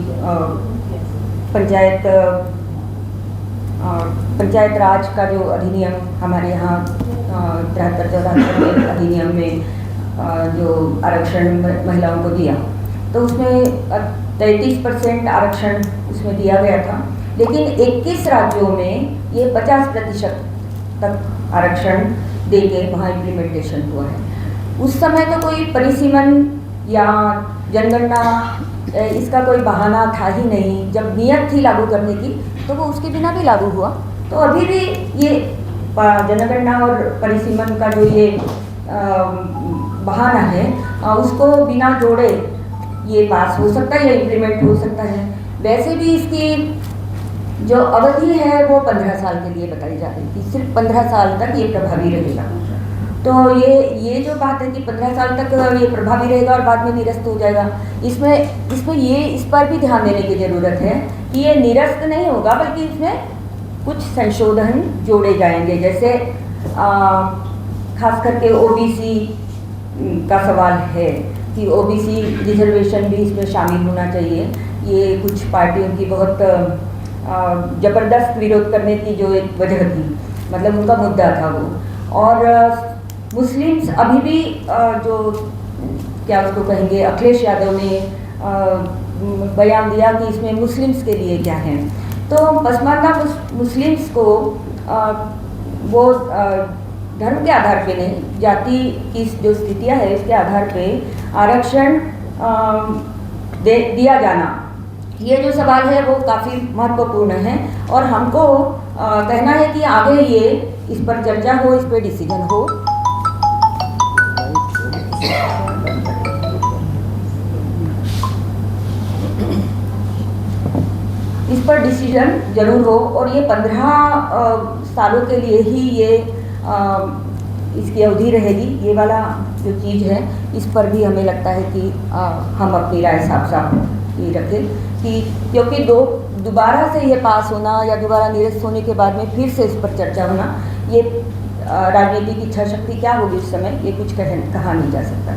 पंचायत राज का जो अधिनियम हमारे यहाँ 73-74 अधिनियम में जो आरक्षण महिलाओं को दिया, तो उसमें 33% आरक्षण उसमें दिया गया था, लेकिन 21 राज्यों में ये 50% तक आरक्षण देके वहाँ इम्प्लीमेंटेशन हुआ है। उस समय तो कोई परिसीमन या जनगणना इसका कोई बहाना था ही नहीं। जब नियत थी लागू करने की तो वो उसके बिना भी लागू हुआ। तो अभी भी ये जनगणना और परिसीमन का जो ये बहाना है उसको बिना जोड़े ये पास हो सकता है या इम्प्लीमेंट हो सकता है। वैसे भी इसकी जो अवधि है वो 15 साल के लिए बताई जा रही थी, सिर्फ 15 साल तक ये प्रभावी रहेगा। तो ये जो बात है कि 15 साल तक ये प्रभावी रहेगा और बाद में निरस्त हो जाएगा, इसमें ये इस पर भी ध्यान देने की ज़रूरत है कि ये निरस्त नहीं होगा, बल्कि इसमें कुछ संशोधन जोड़े जाएंगे। जैसे खास करके ओबीसी का सवाल है कि ओबीसी रिजर्वेशन भी इसमें शामिल होना चाहिए। ये कुछ पार्टियों की बहुत ज़बरदस्त विरोध करने की जो एक वजह थी, मतलब उनका मुद्दा था वो। और मुस्लिम्स अभी भी जो क्या उसको कहेंगे, अखिलेश यादव ने बयान दिया कि इसमें मुस्लिम्स के लिए क्या है। तो पसमानदा मुस्लिम्स को वो धर्म के आधार पे नहीं, जाति की जो स्थितियाँ है उसके आधार पे आरक्षण दिया जाना, ये जो सवाल है वो काफ़ी महत्वपूर्ण है। और हमको कहना है कि आगे ये इस पर चर्चा हो, इस पर डिसीजन हो। इस पर डिसीजन जरूर हो और ये 15 सालों के लिए ही ये इसकी अवधि रहेगी। ये वाला जो चीज़ है इस पर भी हमें लगता है कि हम अपनी राय साफ ही रखें कि क्योंकि दोबारा से ये पास होना या दोबारा निरस्त होने के बाद में फिर से इस पर चर्चा होना, ये राजनीतिक इच्छा शक्ति क्या होगी उस समय, ये कुछ कहा नहीं जा सकता।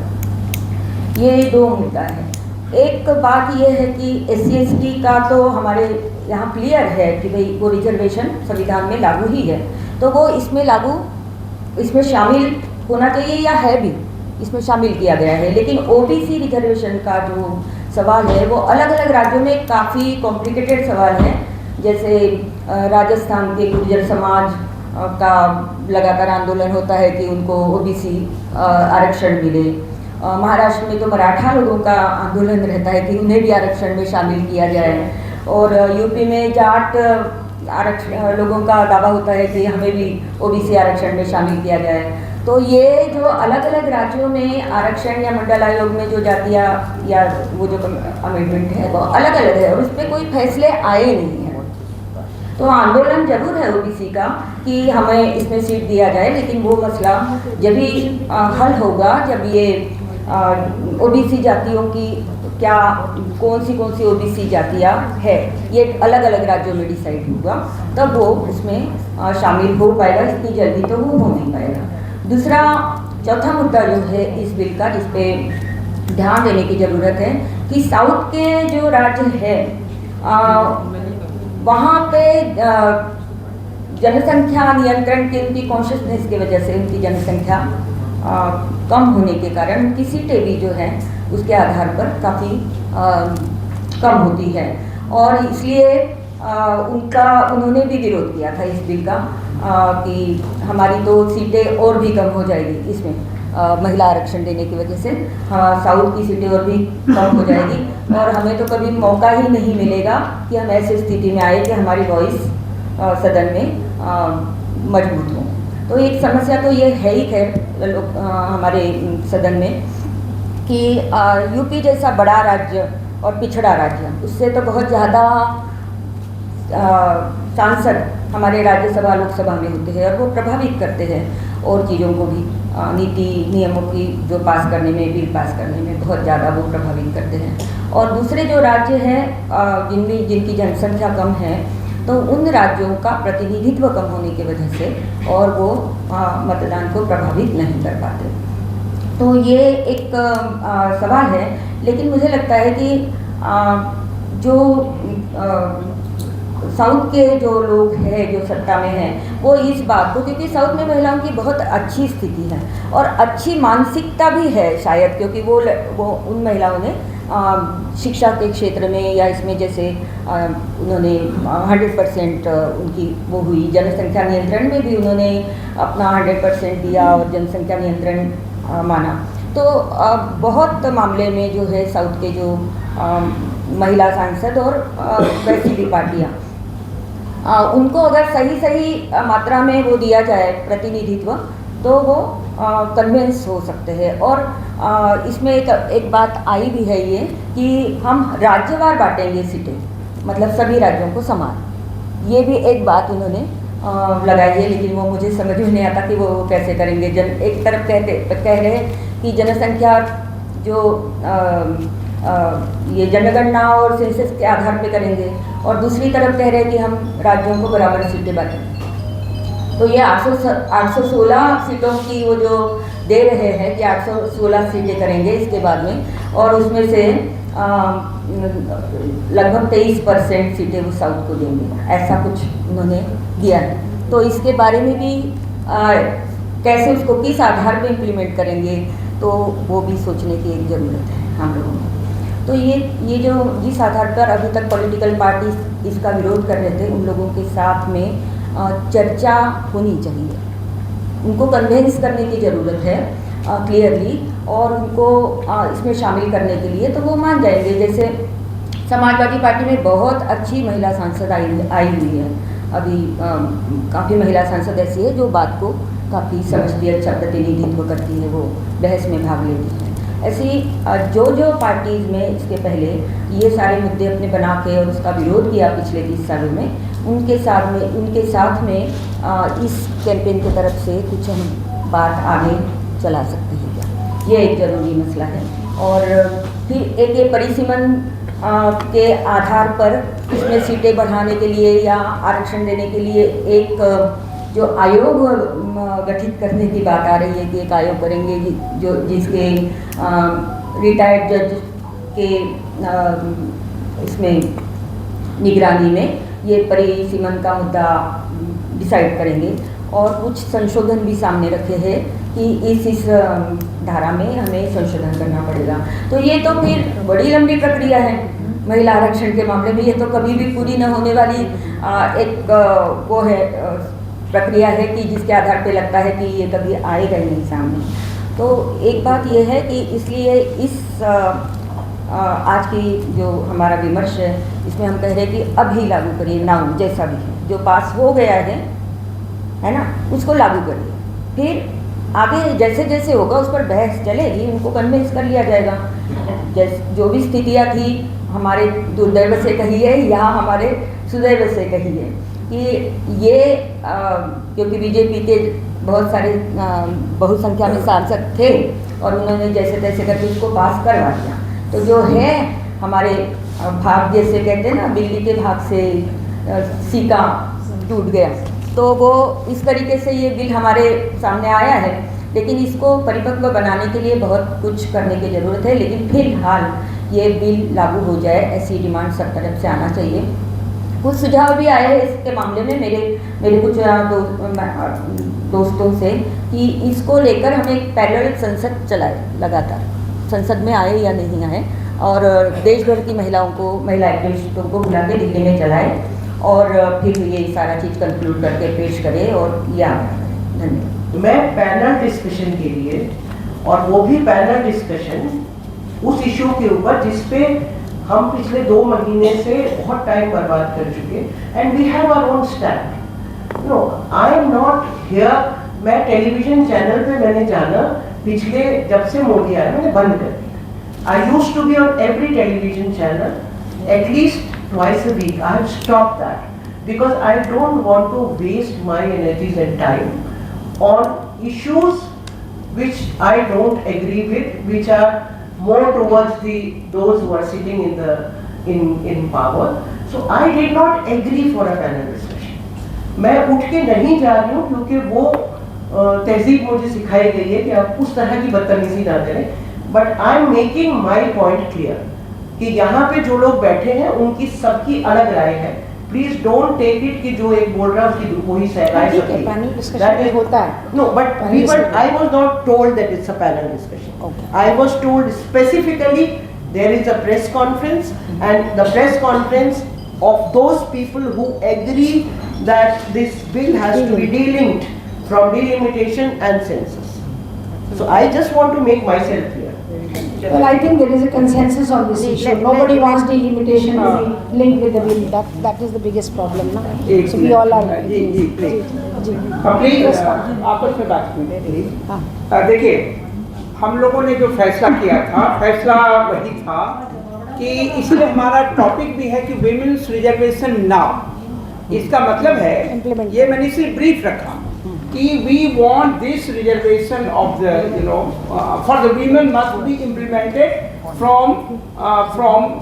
ये 2 मुद्दा है। एक बात ये है कि SC/ST का तो हमारे यहाँ क्लियर है कि भाई वो रिजर्वेशन संविधान में लागू ही है, तो वो इसमें शामिल होना चाहिए या है भी, इसमें शामिल किया गया है। लेकिन OBC रिजर्वेशन का जो सवाल है वो अलग अलग राज्यों में काफ़ी कॉम्प्लिकेटेड सवाल है। जैसे राजस्थान के गुर्जर समाज का लगातार आंदोलन होता है कि उनको OBC आरक्षण मिले। महाराष्ट्र में तो मराठा लोगों का आंदोलन रहता है कि उन्हें भी आरक्षण में शामिल किया जाए। और यूपी में जाट आरक्षण लोगों का दावा होता है कि हमें भी OBC आरक्षण में शामिल किया जाए। तो ये जो अलग अलग राज्यों में आरक्षण या मंडल आयोग में जो जातियाँ या वो जो अमेंडमेंट है वो अलग अलग है और उस पर कोई फैसले आए नहीं हैं। तो आंदोलन जरूर है ओबीसी का कि हमें इसमें सीट दिया जाए, लेकिन वो मसला जब भी हल होगा, जब ये ओबीसी जातियों की क्या कौन सी ओबीसी जातियाँ है ये अलग अलग राज्यों में डिसाइड होगा, तब वो उसमें शामिल हो पाएगा। इतनी जल्दी तो वो हो नहीं पाएगा। दूसरा चौथा मुद्दा जो है इस बिल का, जिस पे ध्यान देने की ज़रूरत है कि साउथ के जो राज्य है वहाँ पे जनसंख्या नियंत्रण की उनकी कॉन्शियसनेस की वजह से उनकी जनसंख्या कम होने के कारण उनकी सीटें भी जो है उसके आधार पर काफ़ी कम होती है, और इसलिए उन्होंने भी विरोध किया था इस बिल का कि हमारी तो सीटें और भी कम हो जाएगी इसमें महिला आरक्षण देने की वजह से, साउथ की सीटें और भी कम हो जाएगी और हमें तो कभी मौका ही नहीं मिलेगा कि हम ऐसी स्थिति में आए कि हमारी वॉइस सदन में मजबूत हो। तो एक समस्या तो ये है ही खैर हमारे सदन में कि यूपी जैसा बड़ा राज्य और पिछड़ा राज्य, उससे तो बहुत ज़्यादा सांसद हमारे राज्यसभा लोकसभा में होते हैं और वो प्रभावित करते हैं और चीज़ों को भी, नीति नियमों की जो पास करने में, बिल पास करने में बहुत ज़्यादा वो प्रभावित करते हैं। और दूसरे जो राज्य हैं जिनकी जनसंख्या कम है, तो उन राज्यों का प्रतिनिधित्व कम होने की वजह से और वो मतदान को प्रभावित नहीं कर पाते। तो ये एक सवाल है, लेकिन मुझे लगता है कि जो साउथ के जो लोग हैं जो सत्ता में हैं वो इस बात को, क्योंकि साउथ में महिलाओं की बहुत अच्छी स्थिति है और अच्छी मानसिकता भी है शायद, क्योंकि वो उन महिलाओं ने शिक्षा के क्षेत्र में या इसमें जैसे उन्होंने 100% उनकी वो हुई, जनसंख्या नियंत्रण में भी उन्होंने अपना 100% दिया और जनसंख्या नियंत्रण माना। तो बहुत मामले में जो है साउथ के जो महिला सांसद और वैसी भी पार्टियाँ, उनको अगर सही मात्रा में वो दिया जाए प्रतिनिधित्व तो वो कन्विंस हो सकते हैं। और इसमें एक बात आई भी है ये कि हम राज्यवार बांटेंगे सीटें, मतलब सभी राज्यों को समान, ये भी एक बात उन्होंने लगाई है, लेकिन वो मुझे समझ में नहीं आता कि वो कैसे करेंगे। एक तरफ कह रहे हैं कि जनसंख्या जो ये जनगणना और सेंसस के आधार पे करेंगे, और दूसरी तरफ कह रहे हैं कि हम राज्यों को बराबर सीटें बांटेंगे। तो ये 816 सीटों की वो जो दे रहे हैं कि 816 सीटें करेंगे इसके बाद में, और उसमें से लगभग 23% सीटें वो साउथ को देंगे, ऐसा कुछ उन्होंने दिया है। तो इसके बारे में भी कैसे उसको किस आधार पे इम्प्लीमेंट करेंगे, तो वो भी सोचने की एक ज़रूरत है हम लोगों को। तो ये जो जिस आधार पर अभी तक पॉलिटिकल पार्टी इसका विरोध कर रहे थे, उन लोगों के साथ में चर्चा होनी चाहिए, उनको कन्विंस करने की ज़रूरत है क्लियरली, और उनको इसमें शामिल करने के लिए तो वो मान जाएंगे। जैसे समाजवादी पार्टी में बहुत अच्छी महिला सांसद आई हुई है, अभी काफ़ी महिला सांसद ऐसी है जो बात को काफ़ी समझती है, अच्छा प्रतिनिधित्व करती है, वो बहस में भाग लेती है। ऐसी जो पार्टीज़ में इसके पहले ये सारे मुद्दे अपने बना के और उसका विरोध किया पिछले 30 सालों में, उनके साथ में इस कैंपेन की तरफ से कुछ हम बात आगे चला सकते हैं क्या, ये एक ज़रूरी मसला है। और फिर एक ये परिसीमन के आधार पर इसमें सीटें बढ़ाने के लिए या आरक्षण देने के लिए एक जो आयोग गठित करने की बात आ रही है कि एक आयोग करेंगे जो जिसके रिटायर्ड जज के इसमें निगरानी में ये परिसीमन का मुद्दा डिसाइड करेंगे, और कुछ संशोधन भी सामने रखे हैं कि इस धारा में हमें संशोधन करना पड़ेगा। तो ये तो फिर बड़ी लंबी प्रक्रिया है महिला आरक्षण के मामले में, ये तो कभी भी पूरी न होने वाली एक वो है प्रक्रिया है कि जिसके आधार पे लगता है कि ये कभी आएगा ही नहीं सामने। तो एक बात ये है कि इसलिए इस आज की जो हमारा विमर्श है इसमें हम कह रहे हैं कि अभी लागू करिए, नाउ जैसा भी है, जो पास हो गया है ना, उसको लागू करिए, फिर आगे जैसे जैसे होगा उस पर बहस चलेगी, उनको कन्विंस कर लिया जाएगा। जो भी स्थितियाँ थी हमारे दुर्दैव से कहिए या हमारे सुदैव से कहिए कि ये क्योंकि बीजेपी के बहुत सारे बहुसंख्या में सांसद थे और उन्होंने जैसे तैसे करके उसको पास करवा दिया। तो जो है हमारे भाग जैसे कहते हैं ना, बिल्ली के भाग से सीका टूट गया, तो वो इस तरीके से ये बिल हमारे सामने आया है। लेकिन इसको परिपक्व बनाने के लिए बहुत कुछ करने की ज़रूरत है, लेकिन फिलहाल ये बिल लागू हो जाए ऐसी डिमांड सब तरफ से आना चाहिए। कुछ सुझाव भी आए हैं इसके मामले में मेरे कुछ दोस्तों से कि इसको लेकर हम एक पैरेलल संसद चलाए, लगातार संसद में आए या नहीं आए, और देश भर की महिला एक्टिविस्टों को बुला के दिल्ली में चलाए और फिर ये सारा चीज़ कंक्लूड करके पेश करे और ये आगे बढ़े। धन्यवाद। मैं पैनल डिस्कशन के लिए, और वो भी पैनल डिस्कशन उस इशू के ऊपर जिस पे हम पिछले 2 महीने से बहुत टाइम बर्बाद कर चुके, and we have our own stand. No, I am not here. मैं टेलीविजन चैनल पे मैंने जाना पिछले, जब से मोदी आया मैंने बंद कर दिया। I used to be on every television channel at least twice a week. I have stopped that because I don't want to waste my energies and time on issues which I don't agree with, which are more towards those who are sitting in power. So I did not agree for a panel discussion. मैं उठ के नहीं जा रही हूँ क्योंकि वो तहजीब मुझे सिखाई गई है कि आप उस तरह की बदतमीजी ना करें, but I am making my point clear कि यहाँ पे जो लोग बैठे हैं उनकी सबकी अलग राय है। प्लीज डोंट टेक इट कि जो एक बोल रहा है उसकी वही सहराय सकती है। पैनल डिस्कशन होता है। No, but I was not told that it's a panel discussion. Okay. I was told specifically there is a press conference, and the press conference of those people who agree that this bill has to be delinked from delimitation and census. So I just want to make myself clear. Well, I think there is a consensus on this issue. Nobody wants delimitation to be linked with the bill. That is the biggest problem, na? So we all are. Please आपस में बात करें। देखिए, हम लोगों ने जो फैसला किया था, फैसला वही था कि इसलिए हमारा टॉपिक भी है कि विमेन्स रिजर्वेशन नाउ। इसका मतलब है, ये मैंने सिर्फ ब्रीफ रखा कि we want this reservation of the for the women must be implemented from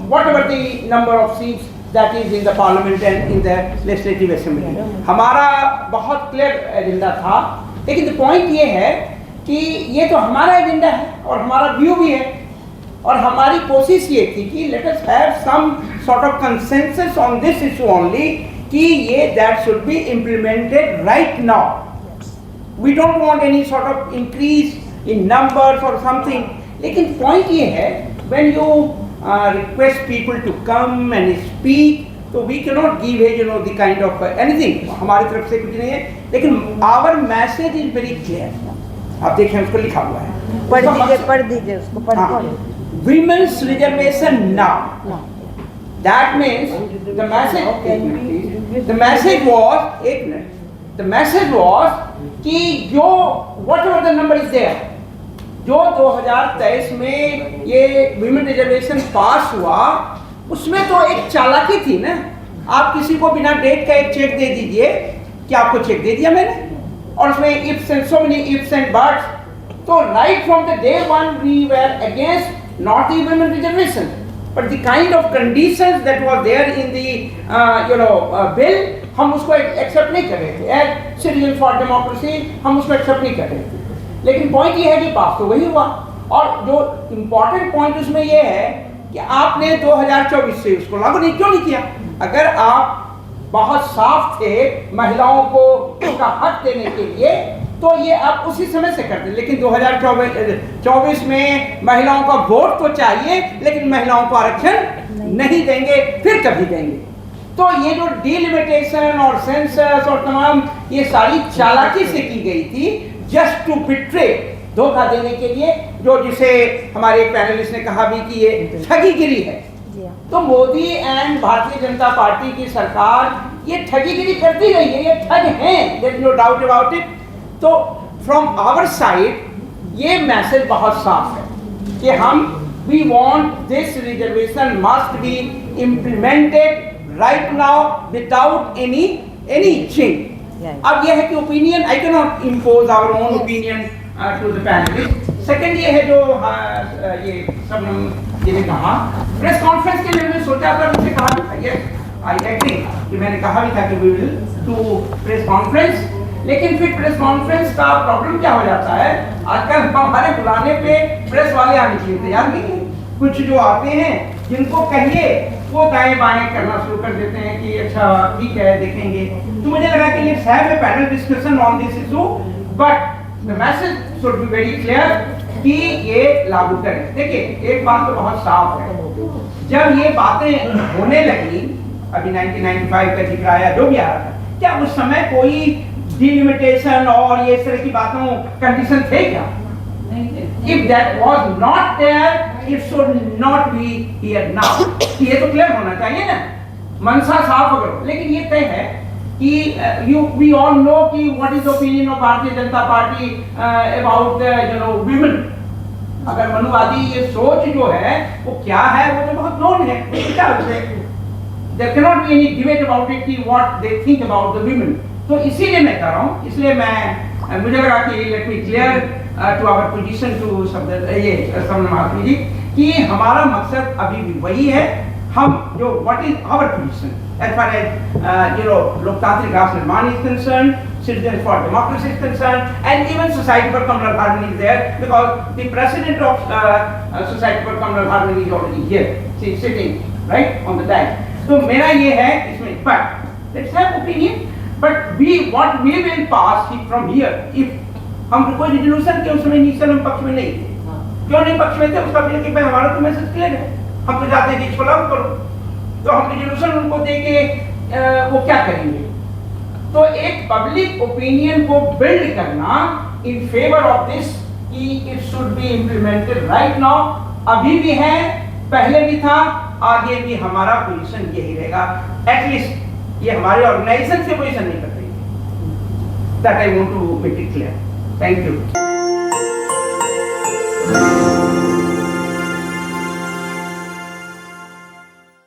whatever the number of seats that is in the parliament and in the legislative assembly। हमारा बहुत क्लियर एजेंडा था, लेकिन point ये है कि ये तो हमारा एजेंडा है और हमारा व्यू भी है, और हमारी कोशिश ये थी कि let us have some sort of consensus on this issue only कि ये that should be implemented right now. We don't want any sort of increase in numbers और समथिंग। लेकिन पॉइंट ये है, when you request people to come and speak, so we cannot give the kind of anything, हमारी तरफ से कुछ नहीं है, लेकिन our message is very clear। आप देखें, उसको लिखा हुआ है, पढ़ दीजिए उसको, पढ़। Women's reservation now। That means the message was कि जो whatever the number is there, जो 2023 में ये विमेन रिजर्वेशन पास हुआ, उसमें तो एक चालाकी थी ना। आप किसी को बिना डेट का एक चेक दे दीजिए कि आपको चेक दे दिया मैंने, और उसमें ifs and so many ifs and buts. तो right from the day one we were against not the women reservation, but the kind of conditions that was there in the bill, हम उसको accept नहीं कर रहे थे। As citizen for democracy हम उसको accept नहीं कर रहे थे। लेकिन पॉइंट ये है कि पास तो वही हुआ, और जो इम्पोर्टेंट पॉइंट उसमें ये है कि आपने 2024 से उसको लागू क्यों नहीं किया? अगर आप बहुत साफ थे महिलाओं को उसका हक देने के लिए, तो ये आप उसी समय से करते। लेकिन 2024 में महिलाओं का वोट तो चाहिए, लेकिन महिलाओं को आरक्षण नहीं देंगे, फिर कभी देंगे। तो ये जो डिलिमिटेशन और सेंसस और तमाम ये सारी चालाकी से की गई थी, जस्ट टू बिट्रे, धोखा देने के लिए, जो जिसे हमारे पैनलिस्ट ने कहा भी कि ये ठगीगिरी है। तो मोदी एंड भारतीय जनता पार्टी की सरकार ये ठगीगिरी करती रही है, ये ठग हैं, there is no doubt about it. तो फ्रॉम आवर साइड ये मैसेज बहुत साफ है कि हम we want this reservation must be implemented right now without any change. अब ये है कि opinion, I cannot impose our own opinion to the panelists. Second ये है जो ये सब ने कहा प्रेस कॉन्फ्रेंस के लिए मैंने सोचा था, मुझसे कहा भी था, yes, I agree कि मैंने कहा भी था कि we will do press conference, लेकिन फिर प्रेस कॉन्फ्रेंस का प्रॉब्लम क्या हो जाता है, आजकल हमारे बुलाने पे प्रेस वाले आने के लिए तैयार नहीं है। कुछ जो आते हैं जिनको कहिए वो दाएं बाएं करना शुरू कर देते हैं कि अच्छा ठीक है देखेंगे। तो मुझे लगा कि let's have a panel discussion on this issue, but the message should be very clear कि ये लागू करें। देखिए एक बात तो बहुत साफ है, जब ये बातें होने लगी, अभी 1995 का जिक्र आया, जो भी आ रहा था, क्या उस समय कोई डिलिमिटेशन और ये इस तरह की बातों कंडीशन थे क्या? If that was not there, it should not be here now. ये तो क्लियर होना चाहिए ना, मनसा साफ करो। लेकिन ये तय है कि we all know कि what is the opinion of Bharatiya Janata party about women. अगर मनुवादी ये सोच जो है वो क्या है, वो तो बहुत नोन है, क्या उसे there cannot be any debate about it कि what they think about the women. तो इसीलिए मैं कर रहा हूँ, इसलिए मैं मुझे लगा कि let me clear to our position to समन महात्मा जी कि हमारा मकसद अभी भी वही है। हम जो what is our position as far as लोकतांत्रिक राष्ट्र निर्माण is concerned, Citizens for Democracy is concerned, and even Society for Communal Harmony is there, because the president of Society for Communal Harmony is already here, she is sitting right on the dais. तो मेरा ये है इसमें, but let's have opinion, but what we will pass from here, if हम कोई resolution के उसमें initial हम पक्ष में नहीं थे, क्यों नहीं पक्ष में थे, उसका कि भाई हमारा तो मैसेज क्लियर है, हम तो चाहते हैं कि इसको लागू करो, तो हम रिजोल्यूशन उनको दे के वो क्या करेंगे? तो एक पब्लिक ओपिनियन को बिल्ड करना इन फेवर ऑफ दिस कि it should be implemented right now, अभी भी है, पहले भी था, आगे भी हमारा पोजीशन यही रहेगा। एटलीस्ट ये हमारे ऑर्गेनाइजेशन से पोजीशन नहीं कर रही है। That I want to make it clear. Thank you.